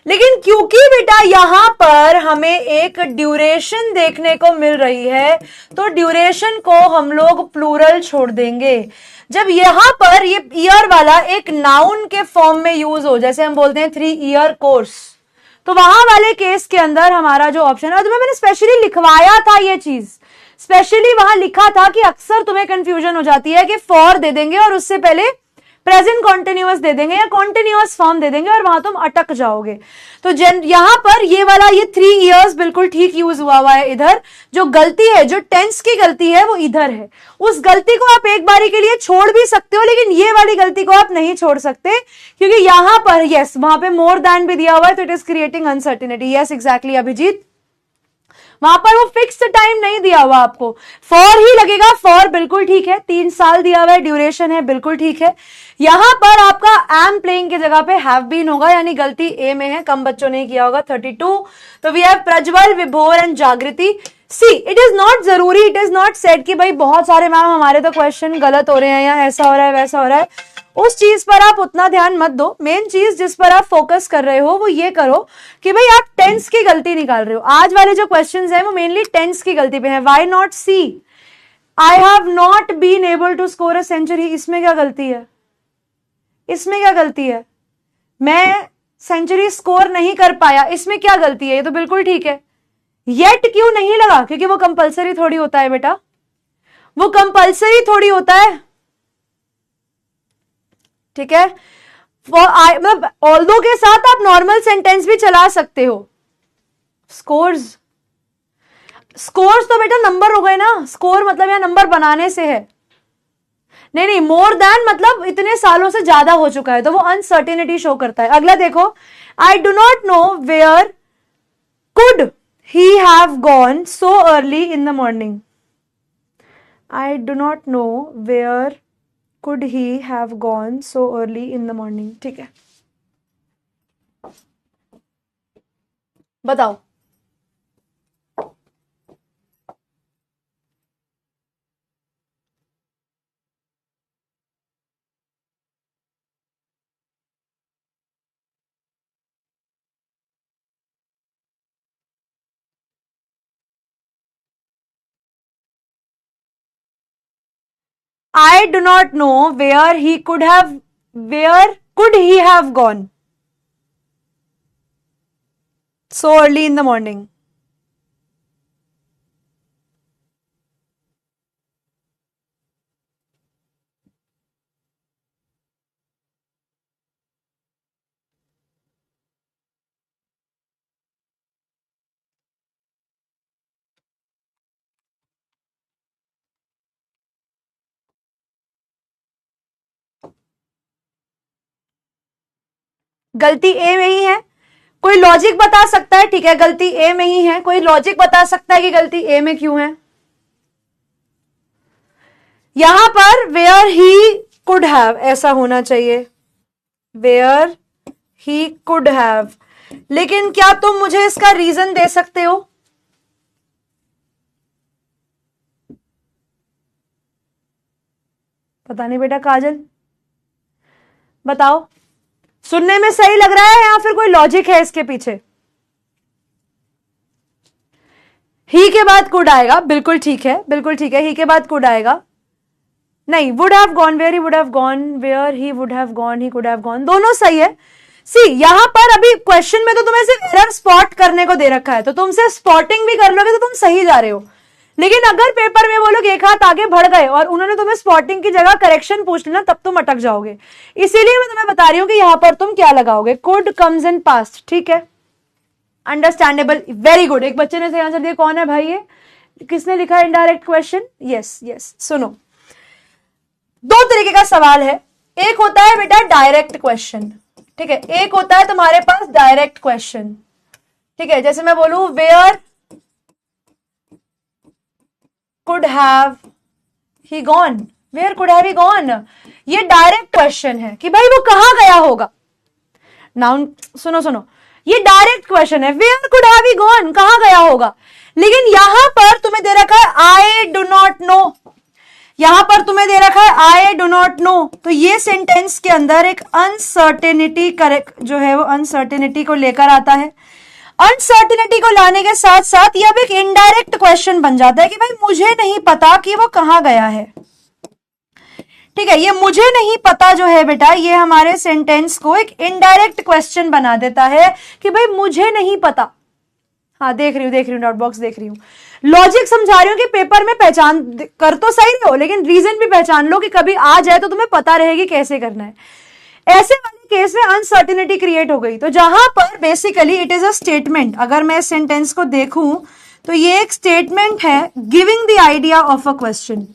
लेकिन क्योंकि बेटा यहां पर हमें एक ड्यूरेशन देखने को मिल रही है, तो ड्यूरेशन को हम लोग प्लूरल छोड़ देंगे। जब यहां पर ये ईयर वाला एक नाउन के फॉर्म में यूज हो, जैसे हम बोलते हैं 3 year कोर्स, तो वहां वाले केस के अंदर हमारा जो ऑप्शन है, तुम्हें मैंने स्पेशली लिखवाया था ये चीज, स्पेशली वहां लिखा था कि अक्सर तुम्हें कंफ्यूजन हो जाती है कि फॉर दे देंगे और उससे पहले प्रेजेंट कॉन्टिन्यूअस दे देंगे या कॉन्टिन्यूअस फॉर्म दे देंगे और वहां तुम अटक जाओगे। तो यहां पर ये वाला ये 3 इयर्स बिल्कुल ठीक यूज हुआ है। इधर जो गलती है, जो टेंस की गलती है, वो इधर है। उस गलती को आप एक बारी के लिए छोड़ भी सकते हो, लेकिन ये वाली गलती को आप नहीं छोड़ सकते, क्योंकि यहां पर यस वहां पे मोर देन भी दिया हुआ है, तो it is creating uncertainty. Yes exactly Abhijit, वहां पर वो फिक्स्ड टाइम नहीं दिया हुआ आपको, फॉर ही लगेगा। फॉर बिल्कुल ठीक है, 3 साल दिया हुआ है, ड्यूरेशन है, बिल्कुल ठीक है। यहां पर आपका एम प्लेइंग की जगह पे हैव बीन होगा, यानी गलती ए में है, कम बच्चों ने किया होगा 32। तो वी हैव प्रज्वल, विभोर एंड जागृति। सी इट इज नॉट जरूरी, इट इज नॉट सेड कि भाई बहुत सारे मैम हमारे तो क्वेश्चन गलत हो रहे हैं या ऐसा हो रहा है वैसा हो रहा है, उस चीज पर आप उतना ध्यान मत दो। मेन चीज जिस पर आप फोकस कर रहे हो वो ये करो कि भाई आप टेंस की गलती निकाल रहे हो। आज वाले जो क्वेश्चंस हैं वो मेनली टेंस की गलती पे हैं। Why not C, I have not been able to score a century, इसमें क्या गलती है? इसमें क्या गलती है? मैं सेंचुरी स्कोर नहीं कर पाया, इसमें क्या गलती है? ये तो बिल्कुल ठीक है। येट क्यों नहीं लगा? क्योंकि वो कंपलसरी थोड़ी होता है बेटा, वो कंपलसरी थोड़ी होता है, ठीक है। मतलब ऑल्दो के साथ आप नॉर्मल सेंटेंस भी चला सकते हो। स्कोर्स, स्कोर्स तो बेटा नंबर हो गए ना, स्कोर मतलब यहां नंबर बनाने से है। नहीं नहीं, मोर देन मतलब इतने सालों से ज्यादा हो चुका है, तो वो अनसर्टेनिटी शो करता है। अगला देखो, I do not know where could he have gone so early in the morning. I do not know where could he have gone so early in the morning? ठीक है, बताओ। I do not know where could he have gone so early in the morning? गलती ए में ही है, कोई logic बता सकता है? ठीक है, गलती ए में ही है, कोई लॉजिक बता सकता है कि गलती ए में क्यों है? यहां पर वेयर ही कुड हैव ऐसा होना चाहिए, वेयर ही कुड हैव, लेकिन क्या तुम मुझे इसका रीजन दे सकते हो? पता नहीं बेटा, काजल बताओ, सुनने में सही लग रहा है या फिर कोई लॉजिक है इसके पीछे? ही के बाद कुड आएगा, बिल्कुल ठीक है, बिल्कुल ठीक है, ही के बाद कुड आएगा। नहीं, would have gone, where he would have gone, where he would have gone, he could have gone, दोनों सही है। सी यहां पर अभी क्वेश्चन में तो तुम्हें सिर्फ एरर स्पॉट करने को दे रखा है, तो तुमसे स्पॉटिंग भी कर लोगे तो तुम सही जा रहे हो। लेकिन अगर पेपर में वो लोग एक हाथ आगे बढ़ गए और उन्होंने तुम्हें स्पॉटिंग की जगह करेक्शन पूछ लेना, तब तुम अटक जाओगे। इसीलिए मैं तुम्हें बता रही हूं कि यहां पर तुम क्या लगाओगे, कुड कम्स इन पास्ट, ठीक है, अंडरस्टैंडेबल, वेरी गुड। एक बच्चे ने सही आंसर दिया, कौन है भाई ये, किसने लिखा इनडायरेक्ट क्वेश्चन? यस यस, सुनो, 2 तरीके का सवाल है। एक होता है बेटा डायरेक्ट क्वेश्चन, ठीक है, एक होता है तुम्हारे पास डायरेक्ट क्वेश्चन, ठीक है। जैसे मैं बोलूं where could have he gone, where could have he gone, ये डायरेक्ट क्वेश्चन है कि भाई वो कहां गया होगा। नाउन सुनो सुनो, ये डायरेक्ट क्वेश्चन है, where could have he gone, कहां गया होगा। लेकिन यहां पर तुम्हें दे रखा है आई डू नॉट नो, यहां पर तुम्हें दे रखा है आई डू नॉट नो, तो ये सेंटेंस के अंदर एक अनसर्टेनिटी करेक्ट जो है वो अनसर्टेनिटी को लेकर आता है। अनसर्टेनिटी को लाने के साथ साथ ये अब एक इनडायरेक्ट क्वेश्चन बन जाता है कि भाई मुझे नहीं पता कि वो कहां गया है, ठीक है। ये मुझे नहीं पता जो है बेटा, ये हमारे सेंटेंस को एक इनडायरेक्ट क्वेश्चन बना देता है कि भाई मुझे नहीं पता, हाँ देख रही हूँ डॉट बॉक्स देख रही हूँ। लॉजिक समझा रही हूँ कि पेपर में पहचान कर तो सही हो, लेकिन रीजन भी पहचान लो कि कभी आ जाए तो तुम्हें पता रहेगी कैसे करना है। ऐसे वाले केस में अनसर्टेनिटी क्रिएट हो गई, तो जहां पर basically it is a statement. अगर मैं इस सेंटेंस को देखूं तो ये एक स्टेटमेंट है giving the idea of a question.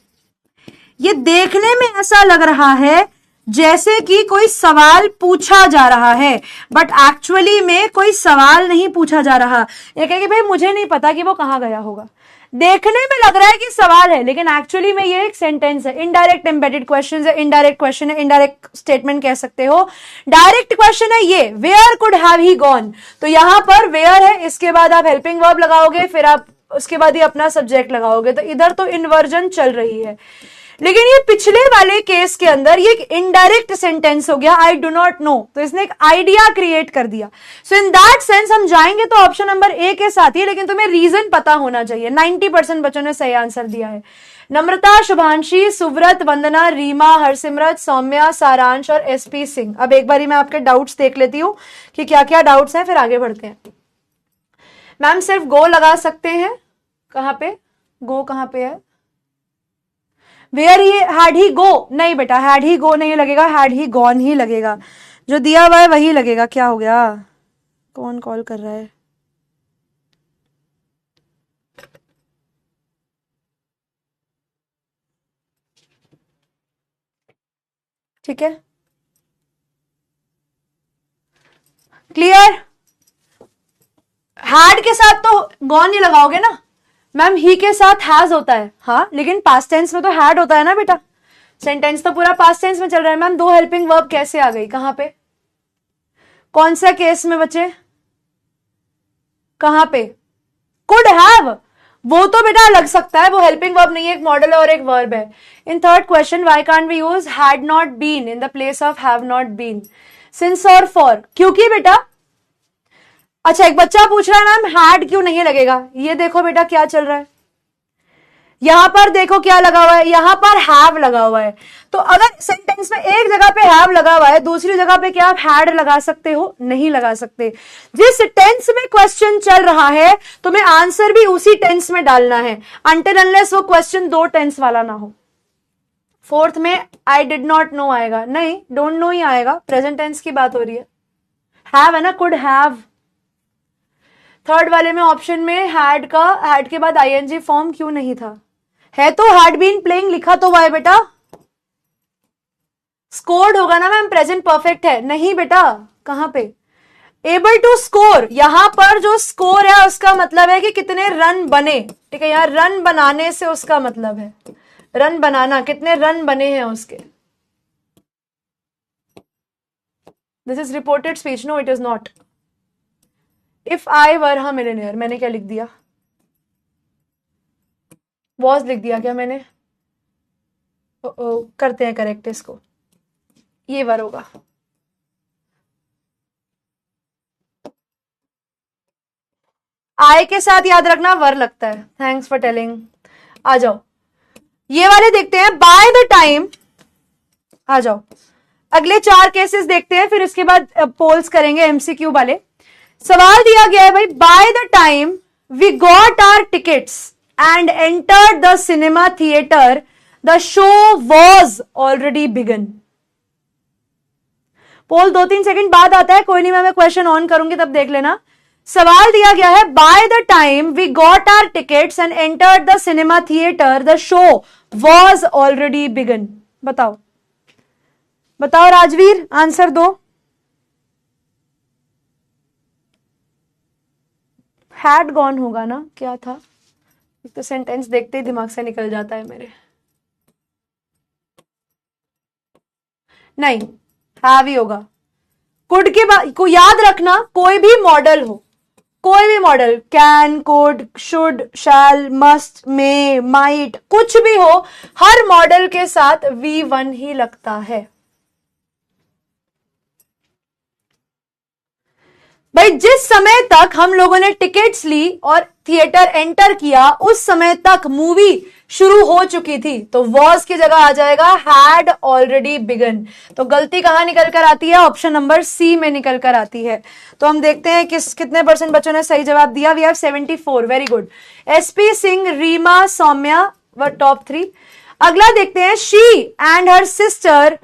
ये देखने में ऐसा लग रहा है जैसे कि कोई सवाल पूछा जा रहा है, बट एक्चुअली में कोई सवाल नहीं पूछा जा रहा। ये कहे कि भाई मुझे नहीं पता कि वो कहां गया होगा। देखने में लग रहा है कि सवाल है, लेकिन एक्चुअली में ये एक सेंटेंस है। इनडायरेक्ट एम्बेडेड क्वेश्चन है, इनडायरेक्ट क्वेश्चन है, इनडायरेक्ट स्टेटमेंट कह सकते हो। डायरेक्ट क्वेश्चन है ये, where could have he gone. तो यहां पर वेयर है, इसके बाद आप हेल्पिंग वर्ब लगाओगे, फिर आप उसके बाद ही अपना सब्जेक्ट लगाओगे। तो इधर तो इन्वर्जन चल रही है। लेकिन ये पिछले वाले केस के अंदर ये एक इनडायरेक्ट सेंटेंस हो गया, आई डू नॉट नो, तो इसने एक आइडिया क्रिएट कर दिया। सो इन दैट सेंस हम जाएंगे तो ऑप्शन नंबर ए के साथ ही, लेकिन तुम्हें रीजन पता होना चाहिए। 90% बच्चों ने सही आंसर दिया है। नम्रता, शुभांशी, सुव्रत, वंदना, रीमा, हरसिमरत, सौम्या, सारांश और एसपी सिंह। अब एक बारी मैं आपके डाउट्स देख लेती हूं कि क्या क्या डाउट्स हैं, फिर आगे बढ़ते हैं। मैम सिर्फ गो लगा सकते हैं, कहां पे गो कहां पे है? वेयर ही हैड ही गो, नहीं बेटा हैड ही गो नहीं लगेगा, हैड ही गॉन ही लगेगा। जो दिया हुआ है वही लगेगा। क्या हो गया? कौन कॉल कर रहा है? ठीक है, क्लियर। हैड के साथ तो गॉन ही लगाओगे ना मैम, ही के साथ हैज होता है। हाँ लेकिन पास्ट टेंस में तो हैड होता है ना बेटा, सेंटेंस तो पूरा पास्ट टेंस में चल रहा है। मैम दो हेल्पिंग वर्ब कैसे आ गई, कहां पे, कौन सा केस में बच्चे, कहां पे? कुड हैव, वो तो बेटा लग सकता है, वो हेल्पिंग वर्ब नहीं है, एक मॉडल और एक वर्ब है। In third question why can't we use had not been in the place of have not been, since और फॉर? क्योंकि बेटा, अच्छा एक बच्चा पूछ रहा है मैम हैड क्यों नहीं लगेगा। ये देखो बेटा क्या चल रहा है, यहां पर देखो क्या लगा हुआ है, यहां पर हैव लगा हुआ है। तो अगर सेंटेंस में एक जगह पे हैव लगा हुआ है, दूसरी जगह पे क्या आप हैड लगा सकते हो? नहीं लगा सकते। जिस टेंस में क्वेश्चन चल रहा है तुम्हें आंसर भी उसी टेंस में डालना है, अनटिल अनलेस वो क्वेश्चन दो टेंस वाला ना हो। फोर्थ में आई डिड नॉट नो आएगा, नहीं डोंट नो ही आएगा, प्रेजेंट टेंस की बात हो रही है। हैव है ना, कुड हैव। थर्ड वाले में ऑप्शन में हैड का, हैड के बाद आईएनजी फॉर्म क्यों नहीं था? है तो हैड बीन प्लेइंग लिखा तो हुआ है बेटा, स्कोर्ड होगा ना मैम, प्रेजेंट परफेक्ट है। नहीं बेटा, कहां पे? एबल टू स्कोर, यहां पर जो स्कोर है उसका मतलब है कि कितने रन बने। ठीक है, यहां रन बनाने से उसका मतलब है रन बनाना, कितने रन बने हैं उसके। This is reported speech, no it is not. If I were a millionaire, मैंने क्या लिख दिया? वॉज लिख दिया क्या मैंने? करते हैं करेक्ट इसको, ये वर होगा। आई के साथ याद रखना वर लगता है। Thanks for telling. आ जाओ, ये वाले देखते हैं। बाय द टाइम, आ जाओ अगले 4 केसेस देखते हैं, फिर इसके बाद पोल्स करेंगे एमसीक्यू वाले। सवाल दिया गया है भाई, by the time we got our tickets and entered the cinema theatre the show was already began. Poll 2-3 second बाद आता है, कोई नहीं, मैं क्वेश्चन ऑन करूंगी तब देख लेना। सवाल दिया गया है, by the time we got our tickets and entered the cinema theatre the show was already began. बताओ बताओ राजवीर, आंसर दो। हैड गॉन होगा ना, क्या था? एक तो सेंटेंस देखते ही दिमाग से निकल जाता है मेरे। नहीं, हैव ही होगा। कुड के बाद को याद रखना, कोई भी मॉडल हो, कोई भी model, can, could, should, shall, must, may, might, कुछ भी हो, हर मॉडल के साथ V1 ही लगता है। भाई जिस समय तक हम लोगों ने टिकट्स ली और थिएटर एंटर किया, उस समय तक मूवी शुरू हो चुकी थी, तो वॉज की जगह आ जाएगा हैड ऑलरेडी बिगन। तो गलती कहां निकल कर आती है? ऑप्शन नंबर सी में निकल कर आती है। तो हम देखते हैं कितने परसेंट बच्चों ने सही जवाब दिया। We have 74, very good. SP Singh, Reema, Saumya were top 3। अगला देखते हैं, she and her sister,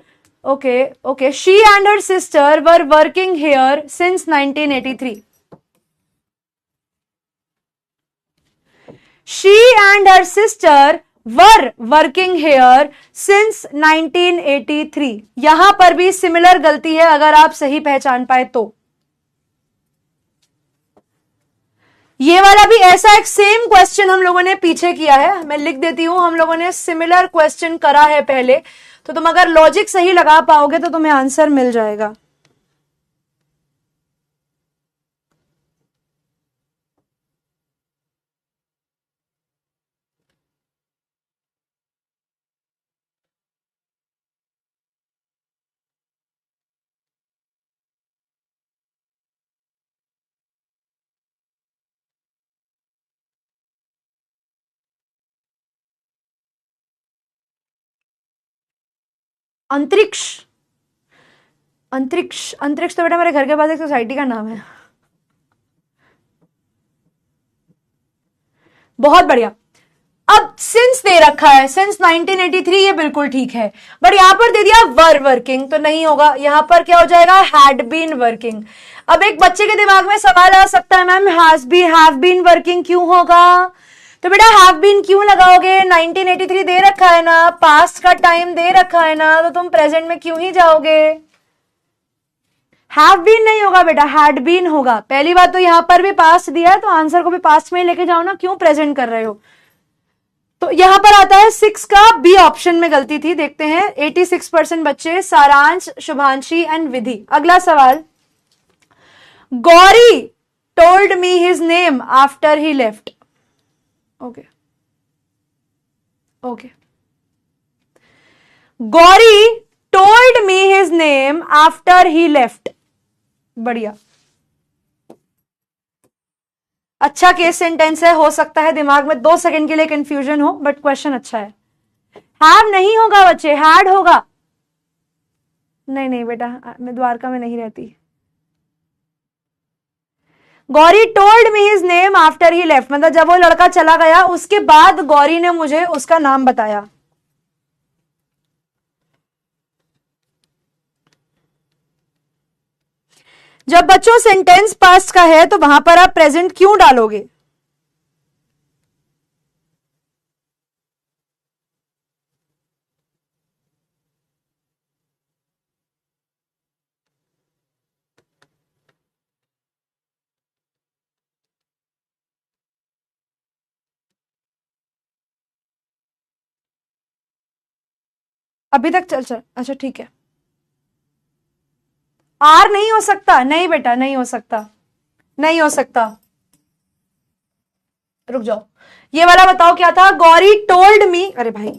okay, she and her sister were working here since 1983। She and her sister were working here since 1983। यहां पर भी सिमिलर गलती है, अगर आप सही पहचान पाए तो। ये वाला भी ऐसा एक सेम क्वेश्चन हम लोगों ने पीछे किया है, मैं लिख देती हूं। हम लोगों ने सिमिलर क्वेश्चन करा है पहले, तो तुम अगर लॉजिक सही लगा पाओगे तो तुम्हें आंसर मिल जाएगा। अंतरिक्ष, अंतरिक्ष, अंतरिक्ष तो बेटा मेरे घर के पास एक सोसाइटी का नाम है। बहुत बढ़िया। अब सिंस दे रखा है, सिंस 1983, ये बिल्कुल ठीक है, बट यहां पर दे दिया वर वर्किंग, तो नहीं होगा। यहां पर क्या हो जाएगा? Had been working. अब एक बच्चे के दिमाग में सवाल आ सकता है, मैम हैव बीन वर्किंग क्यों होगा? तो बेटा हैव बीन क्यों लगाओगे? 1983 दे रखा है ना, पास्ट का टाइम दे रखा है ना, तो तुम प्रेजेंट में क्यों ही जाओगे? हैव बीन नहीं होगा बेटा, हैड बीन होगा। पहली बात तो यहां पर भी पास्ट दिया है, तो आंसर को भी पास्ट में ही लेके जाओ ना, क्यों प्रेजेंट कर रहे हो? तो यहां पर आता है 6 का बी ऑप्शन में गलती थी। देखते हैं 86% बच्चे, सारांश, शुभांशी एंड विधि। अगला सवाल, Gauri told me his name after he left. Okay, Gauri told me his name after he left. बढ़िया, अच्छा केस सेंटेंस है, हो सकता है दिमाग में 2 सेकंड के लिए कंफ्यूजन हो, बट क्वेश्चन अच्छा है। हैव नहीं होगा बच्चे, हैड होगा। नहीं बेटा, मैं द्वारका में नहीं रहती। Gauri told me his name after he left, मतलब जब वो लड़का चला गया उसके बाद गौरी ने मुझे उसका नाम बताया। जब बच्चों सेंटेंस पास्ट का है तो वहां पर आप प्रेजेंट क्यों डालोगे? अभी तक चल, अच्छा ठीक है। आर नहीं हो सकता? नहीं बेटा, नहीं हो सकता, नहीं हो सकता। रुक जाओ, ये वाला बताओ क्या था? गौरी टोल्ड मी, अरे भाई,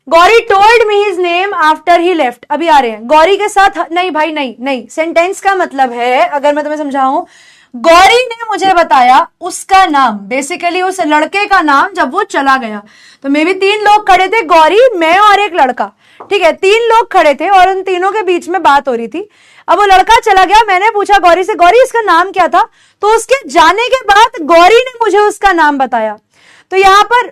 Gauri told me his name after he left. अभी आ रहे हैं गौरी के साथ, नहीं भाई, नहीं। सेंटेंस का मतलब है, अगर मैं तुम्हें समझाऊं, गौरी ने मुझे बताया उसका नाम, बेसिकली उस लड़के का नाम, जब वो चला गया। तो मे भी 3 लोग खड़े थे, गौरी, मैं और एक लड़का, ठीक है, 3 लोग खड़े थे और उन तीनों के बीच में बात हो रही थी। अब वो लड़का चला गया, मैंने पूछा गौरी से, गौरी इसका नाम क्या था? तो उसके जाने के बाद गौरी ने मुझे उसका नाम बताया। तो यहां पर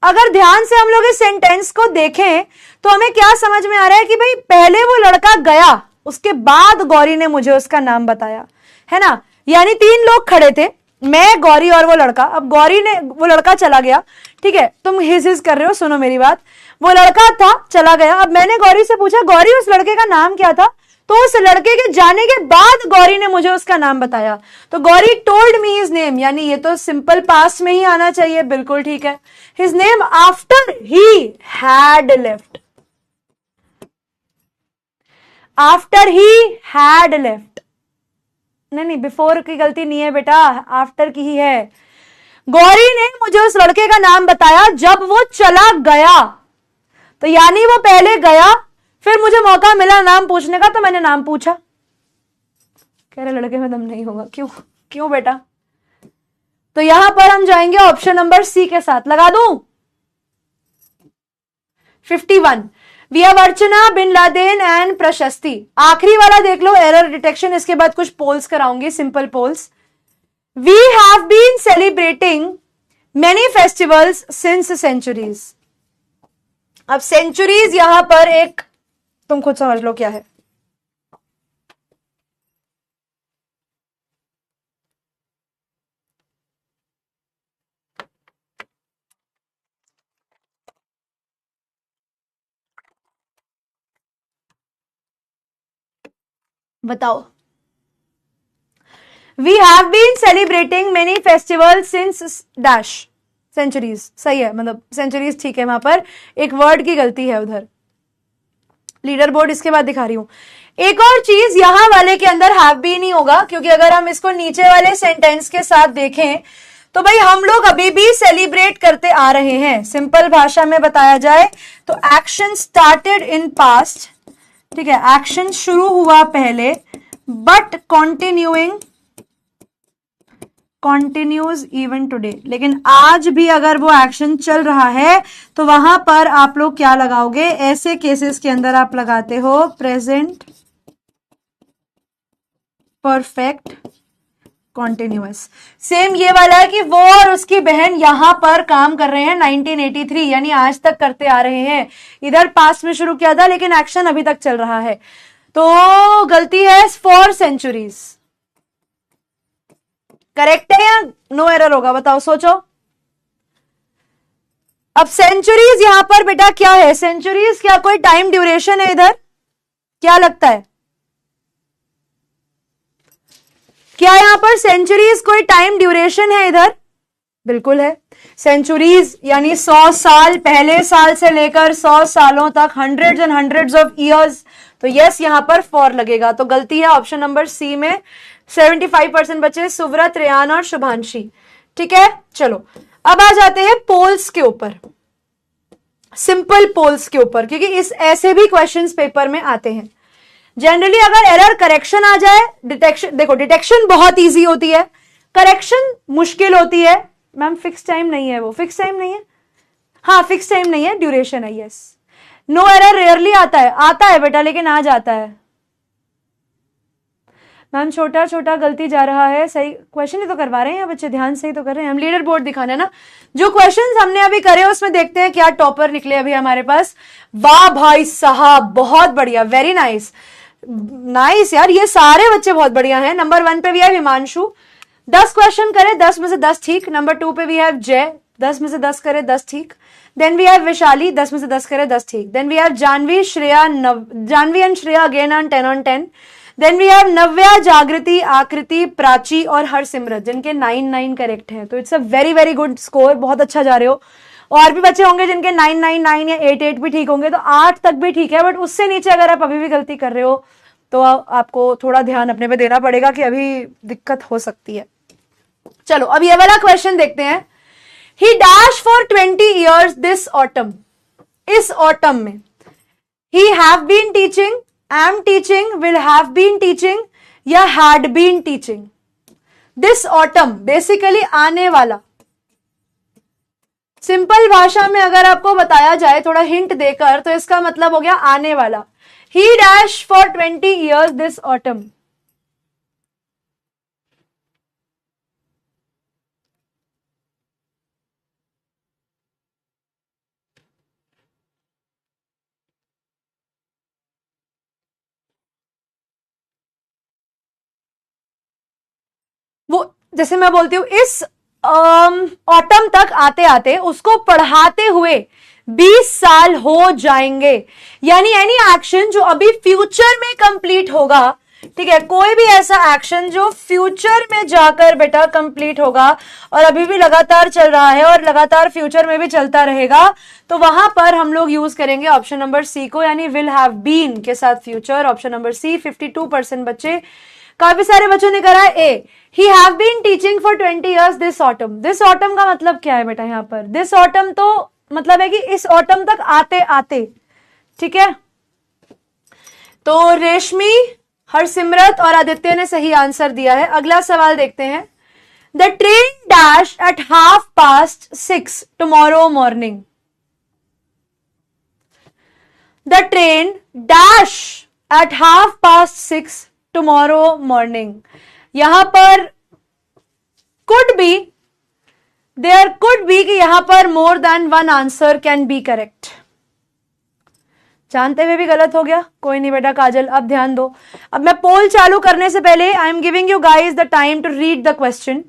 अगर ध्यान से हम लोग इस सेंटेंस को देखें तो हमें क्या समझ में आ रहा है कि भाई पहले वो लड़का गया, उसके बाद गौरी ने मुझे उसका नाम बताया, है ना? यानी 3 लोग खड़े थे, मैं, गौरी और वो लड़का। अब गौरी ने, वो लड़का चला गया, ठीक है, तुम हिज कर रहे हो, सुनो मेरी बात। वो लड़का था, चला गया। अब मैंने गौरी से पूछा, गौरी उस लड़के का नाम क्या था? तो उस लड़के के जाने के बाद गौरी ने मुझे उसका नाम बताया। तो Gauri told me his name, यानी ये तो सिंपल पास्ट में ही आना चाहिए, बिल्कुल ठीक है। His name after he had left, after he had left. नहीं, बिफोर की गलती नहीं है बेटा, आफ्टर की ही है। गौरी ने मुझे उस लड़के का नाम बताया जब वो चला गया, तो यानी वो पहले गया, फिर मुझे मौका मिला नाम पूछने का, तो मैंने नाम पूछा। कह रहे लड़के में दम नहीं होगा, क्यों बेटा? तो यहां पर हम जाएंगे ऑप्शन नंबर सी के साथ। लगा दूं? 51. We have Archana, bin Laden and Prashasti. आखिरी वाला देख लो, एरर डिटेक्शन. इसके बाद कुछ पोल्स कराऊंगी, simple polls. We have been celebrating many festivals since centuries. अब सेंचुरीज यहां पर एक, तुम खुद समझ लो क्या है. बताओ. We have been celebrating many festival since dash centuries. सही है, मतलब सेंचुरीज ठीक है. वहां पर एक वर्ड की गलती है उधर. लीडर बोर्ड इसके बाद दिखा रही हूं. एक और चीज, यहां वाले के अंदर हैव बीन ही होगा, क्योंकि अगर हम इसको नीचे वाले सेंटेंस के साथ देखें तो भाई हम लोग अभी भी सेलिब्रेट करते आ रहे हैं. सिंपल भाषा में बताया जाए तो एक्शन स्टार्टेड इन पास्ट. ठीक है, एक्शन शुरू हुआ पहले, बट कंटिन्यूज इवन टुडे. लेकिन आज भी अगर वो एक्शन चल रहा है तो वहां पर आप लोग क्या लगाओगे? ऐसे केसेस के अंदर आप लगाते हो प्रेजेंट परफेक्ट कॉन्टिन्यूअस. सेम ये वाला है कि वो और उसकी बहन यहां पर काम कर रहे हैं 1983, यानी आज तक करते आ रहे हैं. इधर पास्ट में शुरू किया था लेकिन एक्शन अभी तक चल रहा है. तो गलती है फॉर सेंचुरीज. करेक्ट है या नो एरर होगा? बताओ, सोचो. अब सेंचुरीज यहां पर बेटा क्या है? सेंचुरीज क्या कोई टाइम ड्यूरेशन है इधर? क्या लगता है? क्या यहां पर सेंचुरीज कोई टाइम ड्यूरेशन है इधर? बिल्कुल है. सेंचुरीज यानी 100 साल, पहले साल से लेकर 100 सालों तक, hundreds and hundreds of years. तो यस, यहां पर फॉर लगेगा. तो गलती है ऑप्शन नंबर सी में. 75% बचे सुव्रत, रेयान और शुभांशी. ठीक है, चलो अब आ जाते हैं पोल्स के ऊपर, सिंपल पोल्स के ऊपर, क्योंकि इस ऐसे भी क्वेश्चंस पेपर में आते हैं. जनरली अगर एरर करेक्शन आ जाए, डिटेक्शन, देखो डिटेक्शन बहुत इजी होती है, करेक्शन मुश्किल होती है. मैम फिक्स टाइम नहीं है, वो फिक्स टाइम नहीं है. हाँ, फिक्स टाइम नहीं है, ड्यूरेशन है. यस, नो एरर रेयरली आता है बेटा, लेकिन आ जाता है. मैम छोटा छोटा गलती जा रहा है. सही क्वेश्चन ही तो करवा रहे हैं बच्चे, ध्यान से ही तो कर रहे हैं. हम लीडर बोर्ड दिखाना है ना. जो क्वेश्चंस हमने अभी करे उसमें देखते हैं क्या टॉपर निकले अभी हमारे पास. वाह भाई साहब, बहुत बढ़िया, वेरी नाइस. नाइस यार, ये सारे बच्चे बहुत बढ़िया हैं. नंबर 1 पे भी है हिमांशु, 10 क्वेश्चन करे, 10 में से 10 ठीक. नंबर 2 पे भी है जय, 10 में से 10 करे, 10 ठीक. देन वी हैव विशाली, 10 में से 10 करे, 10 ठीक. Then we have Janvi, Shreya, Janvi and Shreya again on 10 on 10. Then we have Navya, Jagriti, Aakriti, Prachi और हरसिमरत, जिनके 9 करेक्ट है. तो it's a very very good score, बहुत अच्छा जा रहे हो. और भी बच्चे होंगे जिनके 9 या 8 भी ठीक होंगे, तो 8 तक भी ठीक है. बट उससे नीचे अगर आप अभी भी गलती कर रहे हो तो आपको थोड़ा ध्यान अपने पे देना पड़ेगा कि अभी दिक्कत हो सकती है. चलो अब ये वाला क्वेश्चन देखते हैं. He dash for 20 years this autumn. इस ऑटम में he have been teaching, am teaching, will have been teaching या had been teaching. This autumn basically आने वाला. सिंपल भाषा में अगर आपको बताया जाए थोड़ा हिंट देकर, तो इसका मतलब हो गया आने वाला. ही dash for 20 years this autumn. वो जैसे मैं बोलती हूं, इस ऑटम तक आते आते उसको पढ़ाते हुए 20 साल हो जाएंगे. यानी एनी एक्शन जो अभी फ्यूचर में कंप्लीट होगा, ठीक है, कोई भी ऐसा एक्शन जो फ्यूचर में जाकर बेटा कंप्लीट होगा और अभी भी लगातार चल रहा है और लगातार फ्यूचर में भी चलता रहेगा, तो वहां पर हम लोग यूज करेंगे ऑप्शन नंबर सी को, यानी विल हैव बीन के साथ फ्यूचर. Option number C. 52% बच्चे, काफी सारे बच्चों ने करा A. He have been teaching for 20 years this autumn. This autumn का मतलब क्या है बेटा? यहां पर दिस ऑटम तो मतलब है कि इस ऑटम तक आते आते. ठीक है, तो रेशमी, हरसिमरत और आदित्य ने सही आंसर दिया है. अगला सवाल देखते हैं. The train dash at 6:30 tomorrow morning. The train dash at 6:30 tomorrow morning. यहां पर could be, there could be कि यहां पर more than one answer can be correct. जानते हुए भी गलत हो गया, कोई नहीं बेटा काजल, अब ध्यान दो। अब मैं पोल चालू करने से पहले I am giving you guys the time to read the question.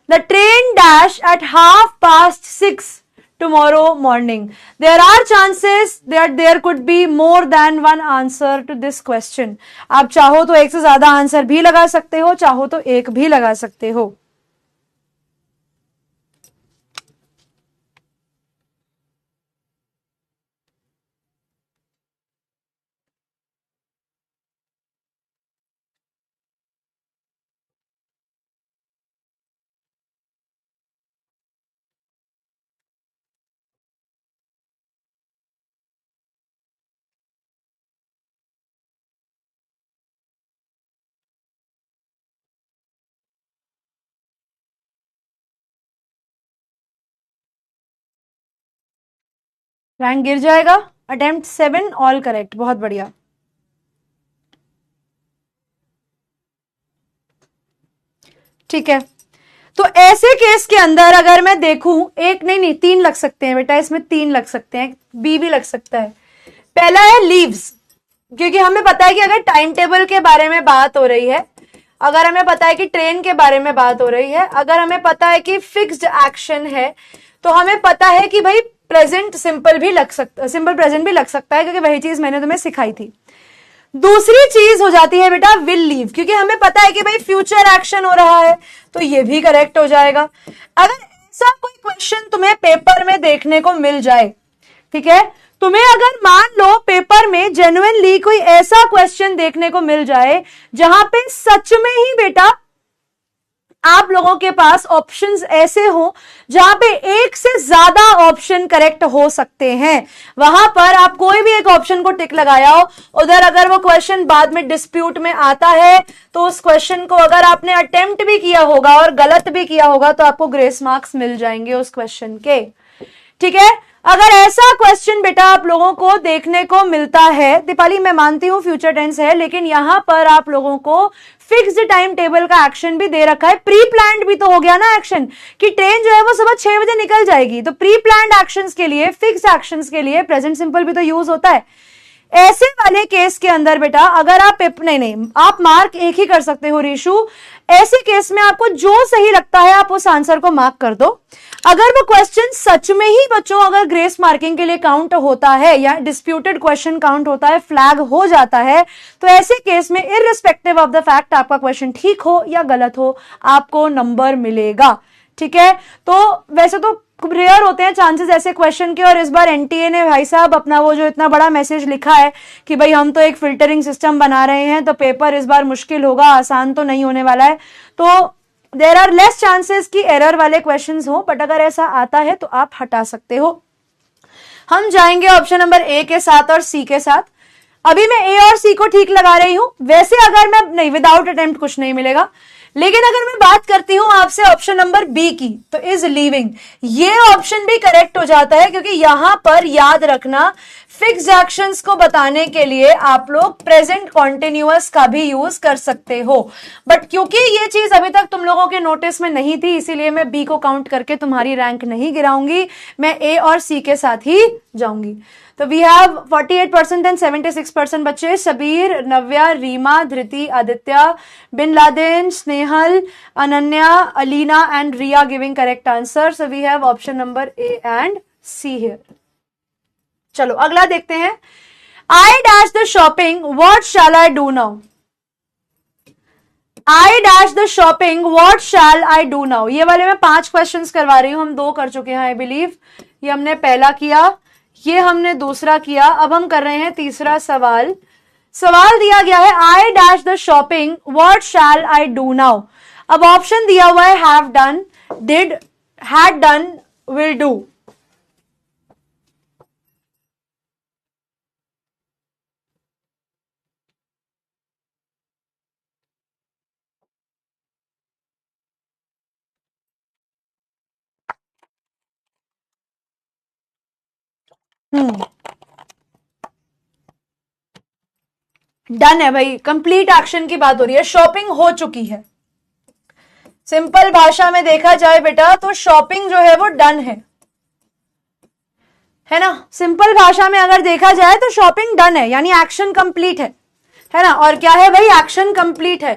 The train dash at 6:30 tomorrow morning. There are chances that there could be more than one answer to this question. आप चाहो तो एक से ज्यादा answer भी लगा सकते हो, चाहो तो एक भी लगा सकते हो। रैंक गिर जाएगा। अटेम्प्ट 7 ऑल करेक्ट, बहुत बढ़िया। ठीक है, तो ऐसे केस के अंदर अगर मैं देखूं, एक नहीं 3 लग सकते हैं बेटा, इसमें 3 लग सकते हैं, बी भी लग सकता है। पहला है लीव्स, क्योंकि हमें पता है कि अगर टाइम टेबल के बारे में बात हो रही है, अगर हमें पता है कि ट्रेन के बारे में बात हो रही है, अगर हमें पता है कि फिक्स्ड एक्शन है, तो हमें पता है कि भाई प्रेजेंट सिंपल भी लग सकता, सिंपल प्रेजेंट भी लग सकता है, क्योंकि वही चीज मैंने तुम्हें सिखाई थी। दूसरी चीज हो जाती है बेटा विल लीव, क्योंकि हमें पता है कि भाई फ्यूचर एक्शन हो रहा है, तो ये भी करेक्ट हो जाएगा। अगर ऐसा कोई क्वेश्चन तुम्हें पेपर में देखने को मिल जाए, ठीक है, तुम्हें अगर मान लो पेपर में जेन्युइनली कोई ऐसा क्वेश्चन देखने को मिल जाए जहां पे सच में ही बेटा आप लोगों के पास ऑप्शंस ऐसे हो जहां पे एक से ज्यादा ऑप्शन करेक्ट हो सकते हैं, वहां पर आप कोई भी एक ऑप्शन को टिक लगाया हो, उधर अगर वो क्वेश्चन बाद में डिस्प्यूट में आता है, तो उस क्वेश्चन को अगर आपने अटेम्प्ट भी किया होगा और गलत भी किया होगा, तो आपको ग्रेस मार्क्स मिल जाएंगे उस क्वेश्चन के। ठीक है, अगर ऐसा क्वेश्चन बेटा आप लोगों को देखने को मिलता है, दीपाली मैं मानती हूं फ्यूचर टेंस है, लेकिन यहां पर आप लोगों को फिक्स्ड टाइम टेबल का एक्शन भी दे रखा है, प्री प्लान्ड भी तो हो गया ना एक्शन, कि ट्रेन जो है वो सुबह 6 बजे निकल जाएगी, तो प्री प्लान्ड एक्शंस के लिए, फिक्स्ड एक्शंस के लिए प्रेजेंट सिंपल भी तो यूज होता है। ऐसे वाले केस के अंदर बेटा अगर आप नहीं आप मार्क एक ही कर सकते हो रीशु, ऐसे केस में आपको जो सही लगता है आप उस आंसर को मार्क कर दो। अगर वो क्वेश्चन सच में ही बच्चों अगर ग्रेस मार्किंग के लिए काउंट होता है या डिस्प्यूटेड क्वेश्चन काउंट होता है, फ्लैग हो जाता है, तो ऐसे केस में इररिस्पेक्टिव ऑफ द फैक्ट आपका क्वेश्चन ठीक हो या गलत हो, आपको नंबर मिलेगा। ठीक है, तो वैसे तो रेयर होते हैं चांसेस ऐसे क्वेश्चन के, और इस बार एनटीए ने भाई साहब अपना वो जो इतना बड़ा मैसेज लिखा है कि भाई हम तो एक फिल्टरिंग सिस्टम बना रहे हैं, तो पेपर इस बार मुश्किल होगा, आसान तो नहीं होने वाला है, तो देयर आर लेस चांसेस कि एरर वाले क्वेश्चंस हो, बट अगर ऐसा आता है तो आप हटा सकते हो। हम जाएंगे ऑप्शन नंबर ए के साथ और सी के साथ। अभी मैं ए और सी को ठीक लगा रही हूं, वैसे अगर मैं नहीं विदाउट अटेम्प्ट कुछ नहीं मिलेगा, लेकिन अगर मैं बात करती हूं आपसे ऑप्शन नंबर बी की, तो इज लीविंग, ये ऑप्शन भी करेक्ट हो जाता है, क्योंकि यहां पर याद रखना फिक्स्ड एक्शंस को बताने के लिए आप लोग प्रेजेंट कॉन्टिन्यूअस का भी यूज कर सकते हो, बट क्योंकि ये चीज अभी तक तुम लोगों के नोटिस में नहीं थी, इसीलिए मैं बी को काउंट करके तुम्हारी रैंक नहीं गिराऊंगी, मैं ए और सी के साथ ही जाऊंगी। तो वी हैव 48% एंड 76% बच्चे, Shabir, Navya, Reema, Dhriti, Aditya, bin Laden, Snehal, Ananya, Alina and Riya giving correct answer. So we have option number A and C here. चलो अगला देखते हैं। I dash the shopping, what shall I do now. I dash the shopping, what shall I do now. ये वाले मैं 5 questions करवा रही हूं, हम 2 कर चुके हैं आई बिलीव। ये हमने पहला किया, ये हमने दूसरा किया, अब हम कर रहे हैं तीसरा सवाल। सवाल दिया गया है आई dash the shopping, what shall I do now. अब ऑप्शन दिया हुआ है have done, did, had done, will do. Done है भाई, कंप्लीट एक्शन की बात हो रही है, शॉपिंग हो चुकी है। सिंपल भाषा में देखा जाए बेटा तो शॉपिंग जो है वो डन है ना। सिंपल भाषा में अगर देखा जाए तो शॉपिंग डन है, यानी एक्शन कंप्लीट है ना। और क्या है भाई, एक्शन कंप्लीट है।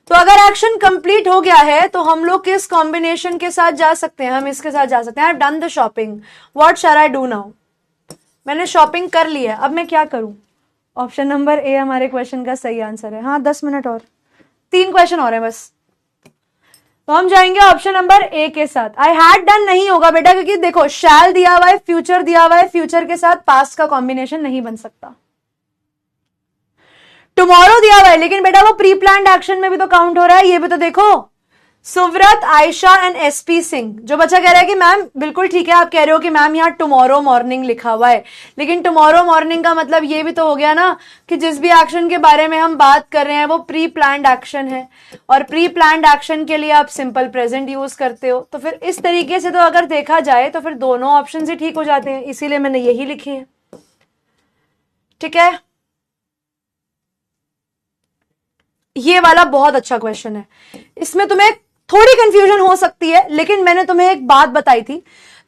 तो अगर एक्शन कंप्लीट हो गया है तो हम लोग किस कॉम्बिनेशन के साथ जा सकते हैं, हम इसके साथ जा सकते हैं। I have done the shopping, what shall I do now. मैंने शॉपिंग कर ली है, अब मैं क्या करूं। ऑप्शन नंबर ए हमारे क्वेश्चन का सही आंसर है। हाँ 10 मिनट और, 3 क्वेश्चन और है बस, तो हम जाएंगे ऑप्शन नंबर ए के साथ। आई हैड डन नहीं होगा बेटा, क्योंकि देखो शैल दिया हुआ है, फ्यूचर दिया हुआ है, फ्यूचर के साथ पास्ट का कॉम्बिनेशन नहीं बन सकता। टुमारो दिया हुआ है, लेकिन बेटा वो प्री प्लान्ड एक्शन में भी तो काउंट हो रहा है, ये भी तो देखो। Suvrat, Ayesha and SP Singh. जो बच्चा कह रहा है कि मैम बिल्कुल ठीक है, आप कह रहे हो कि मैम यहाँ टुमारो मॉर्निंग लिखा हुआ है, लेकिन टुमारो मॉर्निंग का मतलब ये भी तो हो गया ना कि जिस भी एक्शन के बारे में हम बात कर रहे हैं वो प्री प्लान्ड एक्शन है, और प्री प्लान्ड एक्शन के लिए आप सिंपल प्रेजेंट यूज करते हो। तो फिर इस तरीके से तो अगर देखा जाए तो फिर दोनों ऑप्शन ही ठीक हो जाते हैं, इसीलिए मैंने यही लिखी है। ठीक है, ये वाला बहुत अच्छा क्वेश्चन है, इसमें तुम्हें थोड़ी कंफ्यूजन हो सकती है, लेकिन मैंने तुम्हें एक बात बताई थी,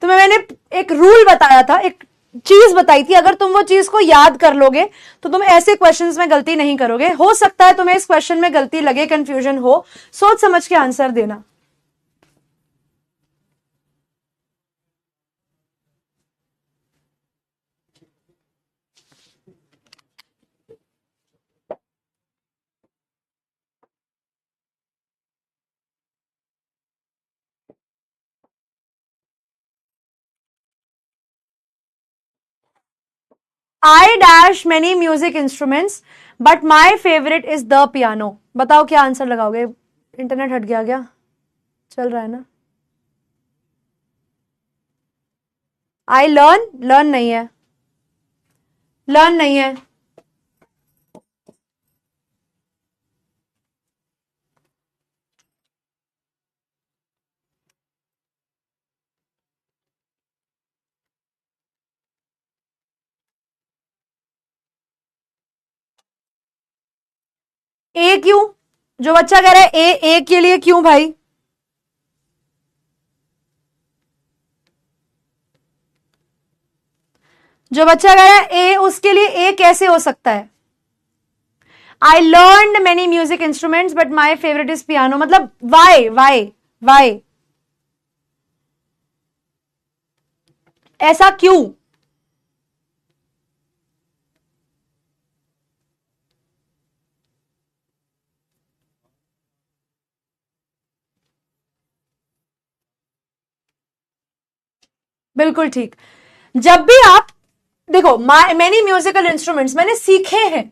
तुम्हें मैंने एक रूल बताया था, एक चीज बताई थी, अगर तुम वो चीज को याद कर लोगे तो तुम ऐसे क्वेश्चंस में गलती नहीं करोगे। हो सकता है तुम्हें इस क्वेश्चन में गलती लगे, कंफ्यूजन हो, सोच समझ के आंसर देना। I dash many music instruments but my favorite is the piano। बताओ क्या आंसर लगाओगे। इंटरनेट हट गया क्या, चल रहा है ना। आई लर्न, लर्न नहीं है, लर्न नहीं है। ए क्यों, जो बच्चा कह रहा है ए के लिए क्यों भाई। जो बच्चा कह रहा है ए, उसके लिए ए कैसे हो सकता है। I learn many music instruments but my favourite is piano, मतलब वाई वाई वाई, ऐसा क्यों। बिल्कुल ठीक। जब भी आप देखो मैनी म्यूजिकल इंस्ट्रूमेंट्स मैंने सीखे हैं,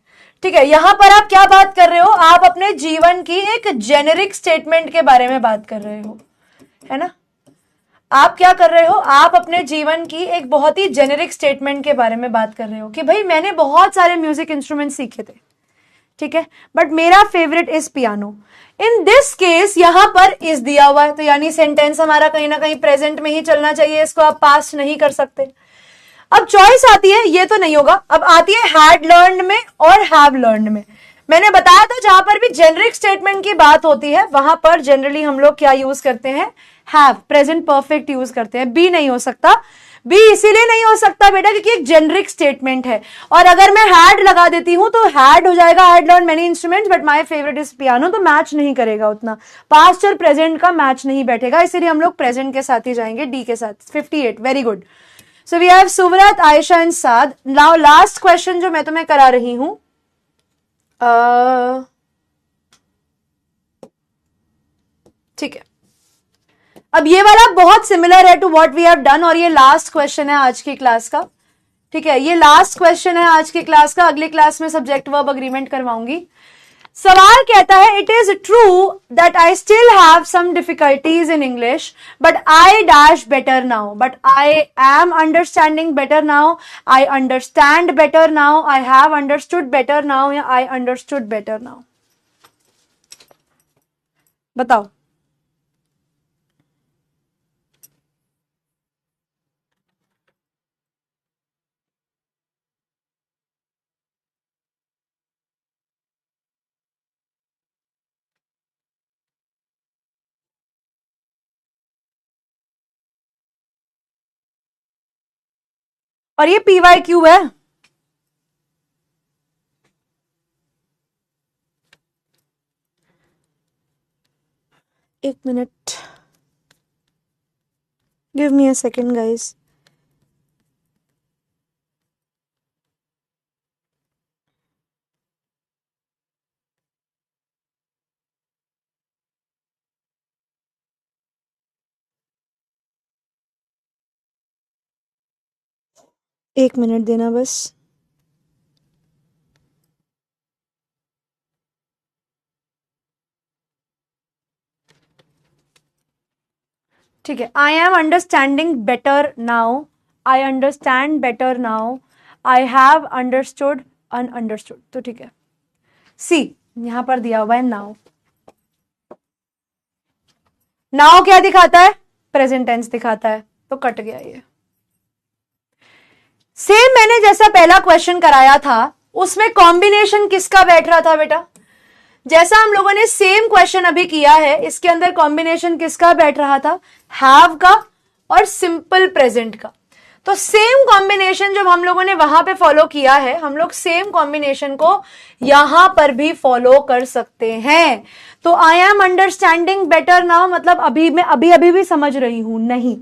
ठीक है, यहां पर आप क्या बात कर रहे हो, आप अपने जीवन की एक जेनेरिक स्टेटमेंट के बारे में बात कर रहे हो, है ना। आप क्या कर रहे हो, आप अपने जीवन की एक बहुत ही जेनेरिक स्टेटमेंट के बारे में बात कर रहे हो कि भाई मैंने बहुत सारे म्यूजिक इंस्ट्रूमेंट सीखे थे, ठीक है, बट मेरा favourite is piano. In this case यहां पर इज दिया हुआ है, तो यानी सेंटेंस हमारा कहीं ना कहीं प्रेजेंट में ही चलना चाहिए, इसको आप पास्ट नहीं कर सकते। अब चॉइस आती है, ये तो नहीं होगा, अब आती है हैड लर्न्ड में और हैव लर्न्ड में। मैंने बताया था जहां पर भी जेनरिक स्टेटमेंट की बात होती है वहां पर जनरली हम लोग क्या यूज करते हैं, हैव, प्रेजेंट परफेक्ट यूज करते हैं। बी नहीं हो सकता, बी इसीलिए नहीं हो सकता बेटा क्योंकि एक जेनरिक स्टेटमेंट है, और अगर मैं हैड लगा देती हूं तो हैड हो जाएगा, had learn many instruments but my favourite is piano, तो मैच नहीं करेगा उतना, पास्ट और प्रेजेंट का मैच नहीं बैठेगा, इसीलिए हम लोग प्रेजेंट के साथ ही जाएंगे, डी के साथ। 58, very good. So we have Suvrat, Ayesha and Saad. Now last question जो मैं तुम्हें करा रही हूं, ठीक है, अब ये वाला बहुत सिमिलर है to what we have done, और ये लास्ट क्वेश्चन है आज की क्लास का, ठीक है, ये लास्ट क्वेश्चन है आज की क्लास का, अगली क्लास में सब्जेक्ट वर्ब अग्रीमेंट करवाऊंगी। सवाल कहता है it is true that I still have some difficulties in English but I dash better now, but I am understanding better now, I understand better now, I have understood better now, या I understood better now. बताओ। और ये PYQ है। एक minute, give me a second guys. एक minute देना बस। ठीक है, I am understanding better now, I understand better now, I have understood ununderstood. तो ठीक है, सी यहां पर दिया हुआ है नाउ। नाउ क्या दिखाता है? प्रेजेंट टेंस दिखाता है, तो कट गया ये। सेम मैंने जैसा पहला क्वेश्चन कराया था उसमें कॉम्बिनेशन किसका बैठ रहा था बेटा? जैसा हम लोगों ने सेम क्वेश्चन अभी किया है, इसके अंदर कॉम्बिनेशन किसका बैठ रहा था? हैव का और सिंपल प्रेजेंट का। तो सेम कॉम्बिनेशन जब हम लोगों ने वहां पे फॉलो किया है, हम लोग सेम कॉम्बिनेशन को यहां पर भी फॉलो कर सकते हैं। तो आई एम अंडरस्टैंडिंग बेटर नाउ मतलब अभी मैं अभी भी समझ रही हूं, नहीं।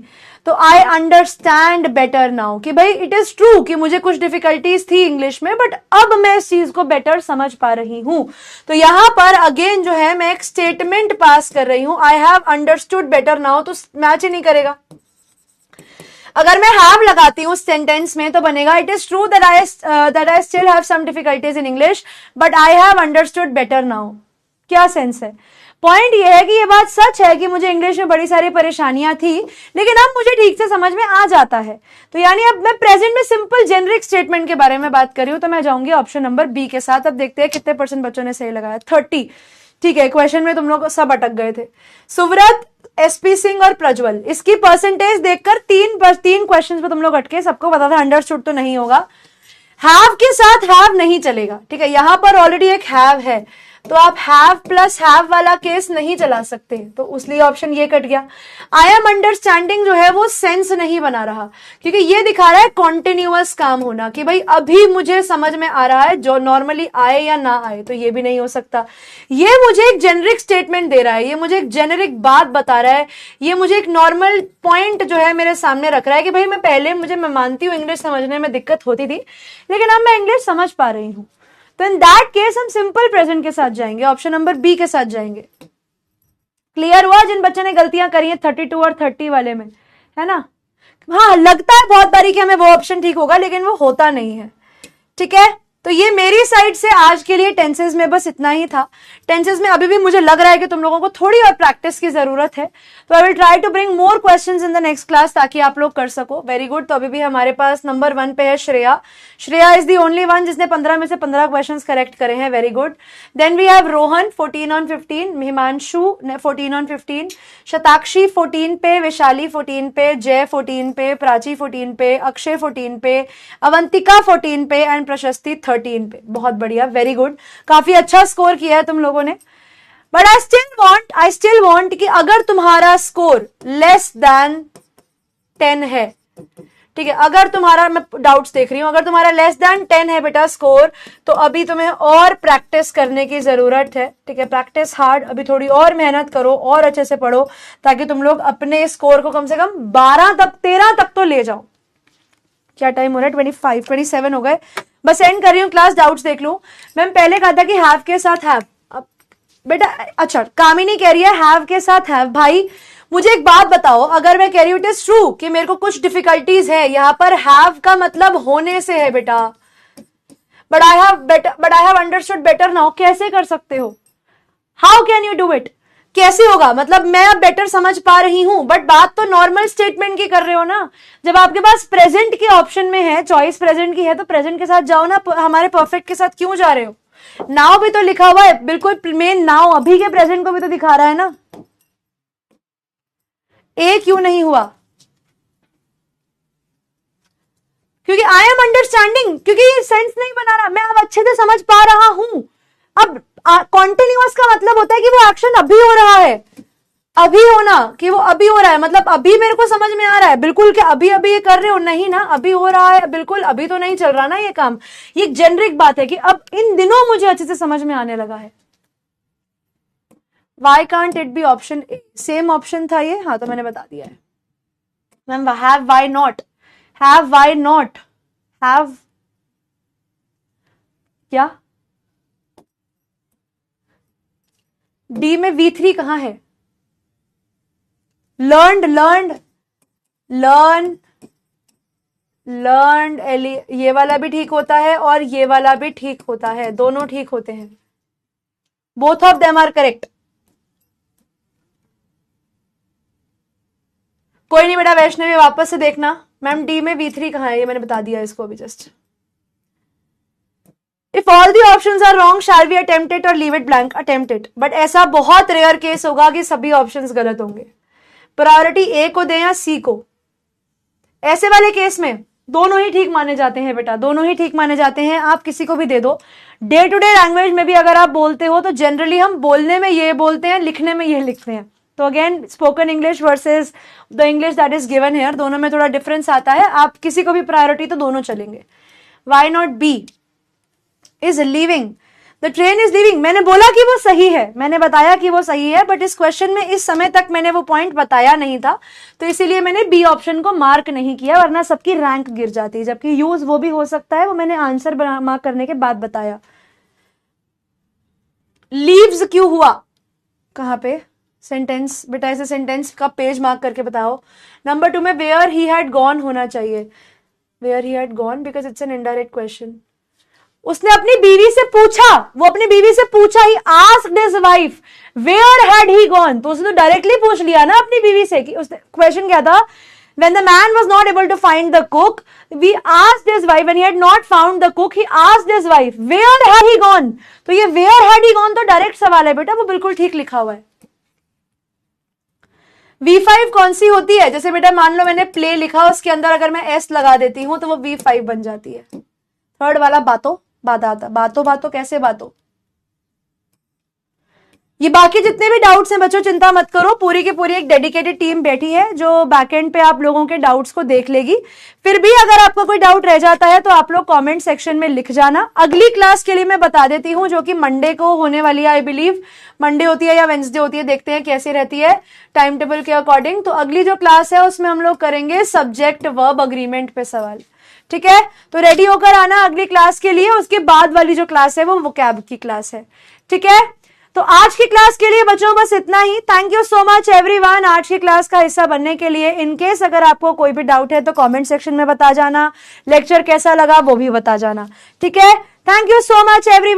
तो आई अंडरस्टैंड बेटर नाउ कि भाई इट इज ट्रू कि मुझे कुछ डिफिकल्टीज थी इंग्लिश में, बट अब मैं इस चीज को बेटर समझ पा रही हूं। तो यहां पर अगेन जो है मैं एक स्टेटमेंट पास कर रही हूं, आई हैव अंडरस्टूड बेटर नाउ, तो मैच ही नहीं करेगा। अगर मैं हैव लगाती हूं सेंटेंस में तो बनेगा it is true that I still have some difficulties in English but I have understood better now. क्या सेंस है? पॉइंट ये है कि ये बात सच है कि मुझे इंग्लिश में बड़ी सारी परेशानियां थी, लेकिन अब मुझे ठीक से समझ में आ जाता है। तो यानी अब मैं प्रेजेंट में सिंपल जेनरिक स्टेटमेंट के बारे में बात कर रही हूं, तो मैं जाऊंगी ऑप्शन नंबर बी के साथ। अब देखते हैं कितने % बच्चों ने सही लगाया। 30। ठीक है, क्वेश्चन में तुम लोग सब अटक गए थे। सुव्रत, SP सिंह और प्रज्वल, इसकी परसेंटेज देखकर तीन क्वेश्चन पे तुम लोग अटके। सबको पता था अंडरस्टूड तो नहीं होगा। हैव के साथ हैव नहीं चलेगा, ठीक है। यहां पर ऑलरेडी एक हैव है, तो आप हैव प्लस हैव वाला केस नहीं चला सकते, तो उसलिए ऑप्शन ये कट गया। आई एम अंडरस्टैंडिंग जो है वो सेंस नहीं बना रहा, क्योंकि ये दिखा रहा है कॉन्टिन्यूअस काम होना कि भाई अभी मुझे समझ में आ रहा है, जो नॉर्मली आए या ना आए, तो ये भी नहीं हो सकता। ये मुझे एक जेनरिक स्टेटमेंट दे रहा है, ये मुझे एक जेनरिक बात बता रहा है, ये मुझे एक नॉर्मल पॉइंट जो है मेरे सामने रख रहा है कि भाई मैं मानती हूँ इंग्लिश समझने में दिक्कत होती थी, लेकिन अब मैं इंग्लिश समझ पा रही हूं। तो इन दैट केस हम सिंपल प्रेजेंट के साथ जाएंगे, ऑप्शन नंबर बी के साथ जाएंगे। क्लियर हुआ जिन बच्चों ने गलतियां करी हैं 32 और 30 वाले में, है ना? हाँ, लगता है बहुत बारी कि हमें वो ऑप्शन ठीक होगा, लेकिन वो होता नहीं है। ठीक है, तो ये मेरी साइड से आज के लिए टेंसेस में बस इतना ही था। टेंसेस में अभी भी मुझे लग रहा है कि तुम लोगों को थोड़ी और प्रैक्टिस की जरूरत है, तो I will try to bring more questions in the next class ताकि आप लोग कर सको। Very good. तो अभी भी हमारे पास नंबर 1 पे है Shreya. Shreya is the only one जिसने 15 में से 15 क्वेश्चन करेक्ट करे हैं। Very good. Then we have Rohan 14 on 15, Himanshu 14 on 15, Shatakshi 14 पे, विशाली 14 पे, जय 14 पे, प्राची 14 पे, अक्षय 14 पे, अवंतिका 14 पे एंड प्रशस्ति 13 पे। बहुत बढ़िया, वेरी गुड। काफी अच्छा स्कोर किया है तुम लोगों ने। बट आई स्टिल वॉन्ट कि अगर तुम्हारा स्कोर लेस देन 10 है, ठीक है, अगर तुम्हारा, मैं डाउट्स देख रही हूं, अगर तुम्हारा लेस देन 10 है बेटा स्कोर, तो अभी तुम्हें और प्रैक्टिस करने की जरूरत है। ठीक है, प्रैक्टिस हार्ड, अभी थोड़ी और मेहनत करो और अच्छे से पढ़ो ताकि तुम लोग अपने स्कोर को कम से कम 12 तक 13 तक तो ले जाओ। क्या टाइम हो रहा है? 25 27 हो गए। बस एंड कर रही हूँ क्लास, डाउट्स देख लूं। मैम पहले कहा था कि हैव के साथ हैव, अब बेटा अच्छा कामिनी कह रही है हैव के साथ हैव। भाई मुझे एक बात बताओ, अगर मैं कह रही हूं इट इज ट्रू कि मेरे को कुछ डिफिकल्टीज है, यहां पर हैव का मतलब होने से है बेटा। But I have understood better now कैसे कर सकते हो? How can you do it? कैसे होगा? मतलब मैं अब बेटर समझ पा रही हूं, बट बात तो नॉर्मल स्टेटमेंट की कर रहे हो ना। जब आपके पास प्रेजेंट के ऑप्शन में है, चॉइस प्रेजेंट की है, तो प्रेजेंट के साथ जाओ ना, हमारे परफेक्ट के साथ क्यों जा रहे हो? नाउ भी तो लिखा हुआ है, बिल्कुल मेन नाउ अभी के प्रेजेंट को भी तो दिखा रहा है ना। ए क्यों नहीं हुआ? क्योंकि आई एम अंडरस्टैंडिंग, क्योंकि ये सेंस नहीं बना रहा, मैं अब अच्छे से समझ पा रहा हूं। अब कॉन्टिन्यूअस का मतलब होता है कि वो एक्शन अभी हो रहा है। अभी होना कि वो अभी हो रहा है, मतलब अभी मेरे को समझ में आ रहा है बिल्कुल कि अभी अभी ये कर रहे हो, नहीं ना, अभी हो रहा है बिल्कुल, अभी तो नहीं चल रहा ना ये काम। ये एक जेनरिक बात है कि अब इन दिनों मुझे अच्छे से समझ में आने लगा है। Why can't it be option A? Same option था ये, हाँ तो मैंने बता दिया है ma'am. Have why not, have why not, have क्या? डी में V3 कहां है? लर्नड, लर्नड, लर्न, लर्नड, ये वाला भी ठीक होता है और ये वाला भी ठीक होता है, दोनों ठीक होते हैं। Both of them are correct. कोई नहीं बेटा वैष्णवी, वापस से देखना। मैम डी में V3 कहां है, ये मैंने बता दिया इसको अभी just. If all the options are wrong, shall we attempt it or leave it blank? Attempt it. But ऐसा बहुत रेयर केस होगा कि सभी ऑप्शंस गलत होंगे। प्रायोरिटी ए को दें या सी को? ऐसे वाले केस में दोनों ही ठीक माने जाते हैं बेटा, दोनों ही ठीक माने जाते हैं। आप किसी को भी दे दो। डे टू डे लैंग्वेज में भी अगर आप बोलते हो तो जनरली हम बोलने में ये बोलते हैं, लिखने में ये लिखते हैं। तो again spoken English versus the English that is given here, दोनों में थोड़ा डिफरेंस आता है। आप किसी को भी प्रायोरिटी तो दोनों चलेंगे। Why not B is leaving, the train is leaving. मैंने बोला कि वो सही है, मैंने बताया कि वो सही है, बट इस क्वेश्चन में इस समय तक मैंने वो पॉइंट बताया नहीं था, तो इसीलिए मैंने बी ऑप्शन को मार्क नहीं किया, वरना सबकी रैंक गिर जाती है। जबकि यूज वो भी हो सकता है, वो मैंने आंसर मार्क करने के बाद बताया। लीव्स क्यों हुआ? कहां पे सेंटेंस बेटा, ऐसे सेंटेंस का पेज मार्क करके बताओ। नंबर 2 में वेयर ही हैड गॉन होना चाहिए। Where he had gone because it's an indirect question. उसने अपनी बीवी से पूछा, वो अपनी बीवी से पूछा, he asked his wife where had he gone, तो उसने तो डायरेक्टली पूछ लिया ना अपनी बीवी से कि उसने क्वेश्चन क्या था, when the man was not able to find the cook, we asked his wife, when he had not found the cook, he asked his wife where had he gone। तो ये where had he gone तो direct सवाल है बेटा, वो बिल्कुल ठीक लिखा हुआ है। V5 कौन सी होती है? जैसे बेटा मान लो मैंने प्ले लिखा, उसके अंदर अगर मैं S लगा देती हूं तो वो V5 बन जाती है। थर्ड वाला बातों बातों कैसे बातों? ये बाकी जितने भी डाउट्स हैं बच्चों चिंता मत करो, पूरी की पूरी एक डेडिकेटेड टीम बैठी है जो बैकएंड पे आप लोगों के डाउट्स को देख लेगी। फिर भी अगर आपको कोई डाउट रह जाता है तो आप लोग कमेंट सेक्शन में लिख जाना। अगली क्लास के लिए मैं बता देती हूँ, जो कि मंडे को होने वाली है, आई बिलीव मंडे होती है या वेंसडे होती है, देखते हैं कैसी रहती है टाइम टेबल के अकॉर्डिंग। तो अगली जो क्लास है उसमें हम लोग करेंगे सब्जेक्ट वर्ब अग्रीमेंट पे सवाल, ठीक है? तो रेडी होकर आना अगली क्लास के लिए। उसके बाद वाली जो क्लास है वो वोकैब की क्लास है, ठीक है? तो आज की क्लास के लिए बच्चों बस इतना ही। Thank you so much everyone आज की क्लास का हिस्सा बनने के लिए। इनकेस अगर आपको कोई भी डाउट है तो कमेंट सेक्शन में बता जाना। लेक्चर कैसा लगा वो भी बता जाना, ठीक है? Thank you so much everyone.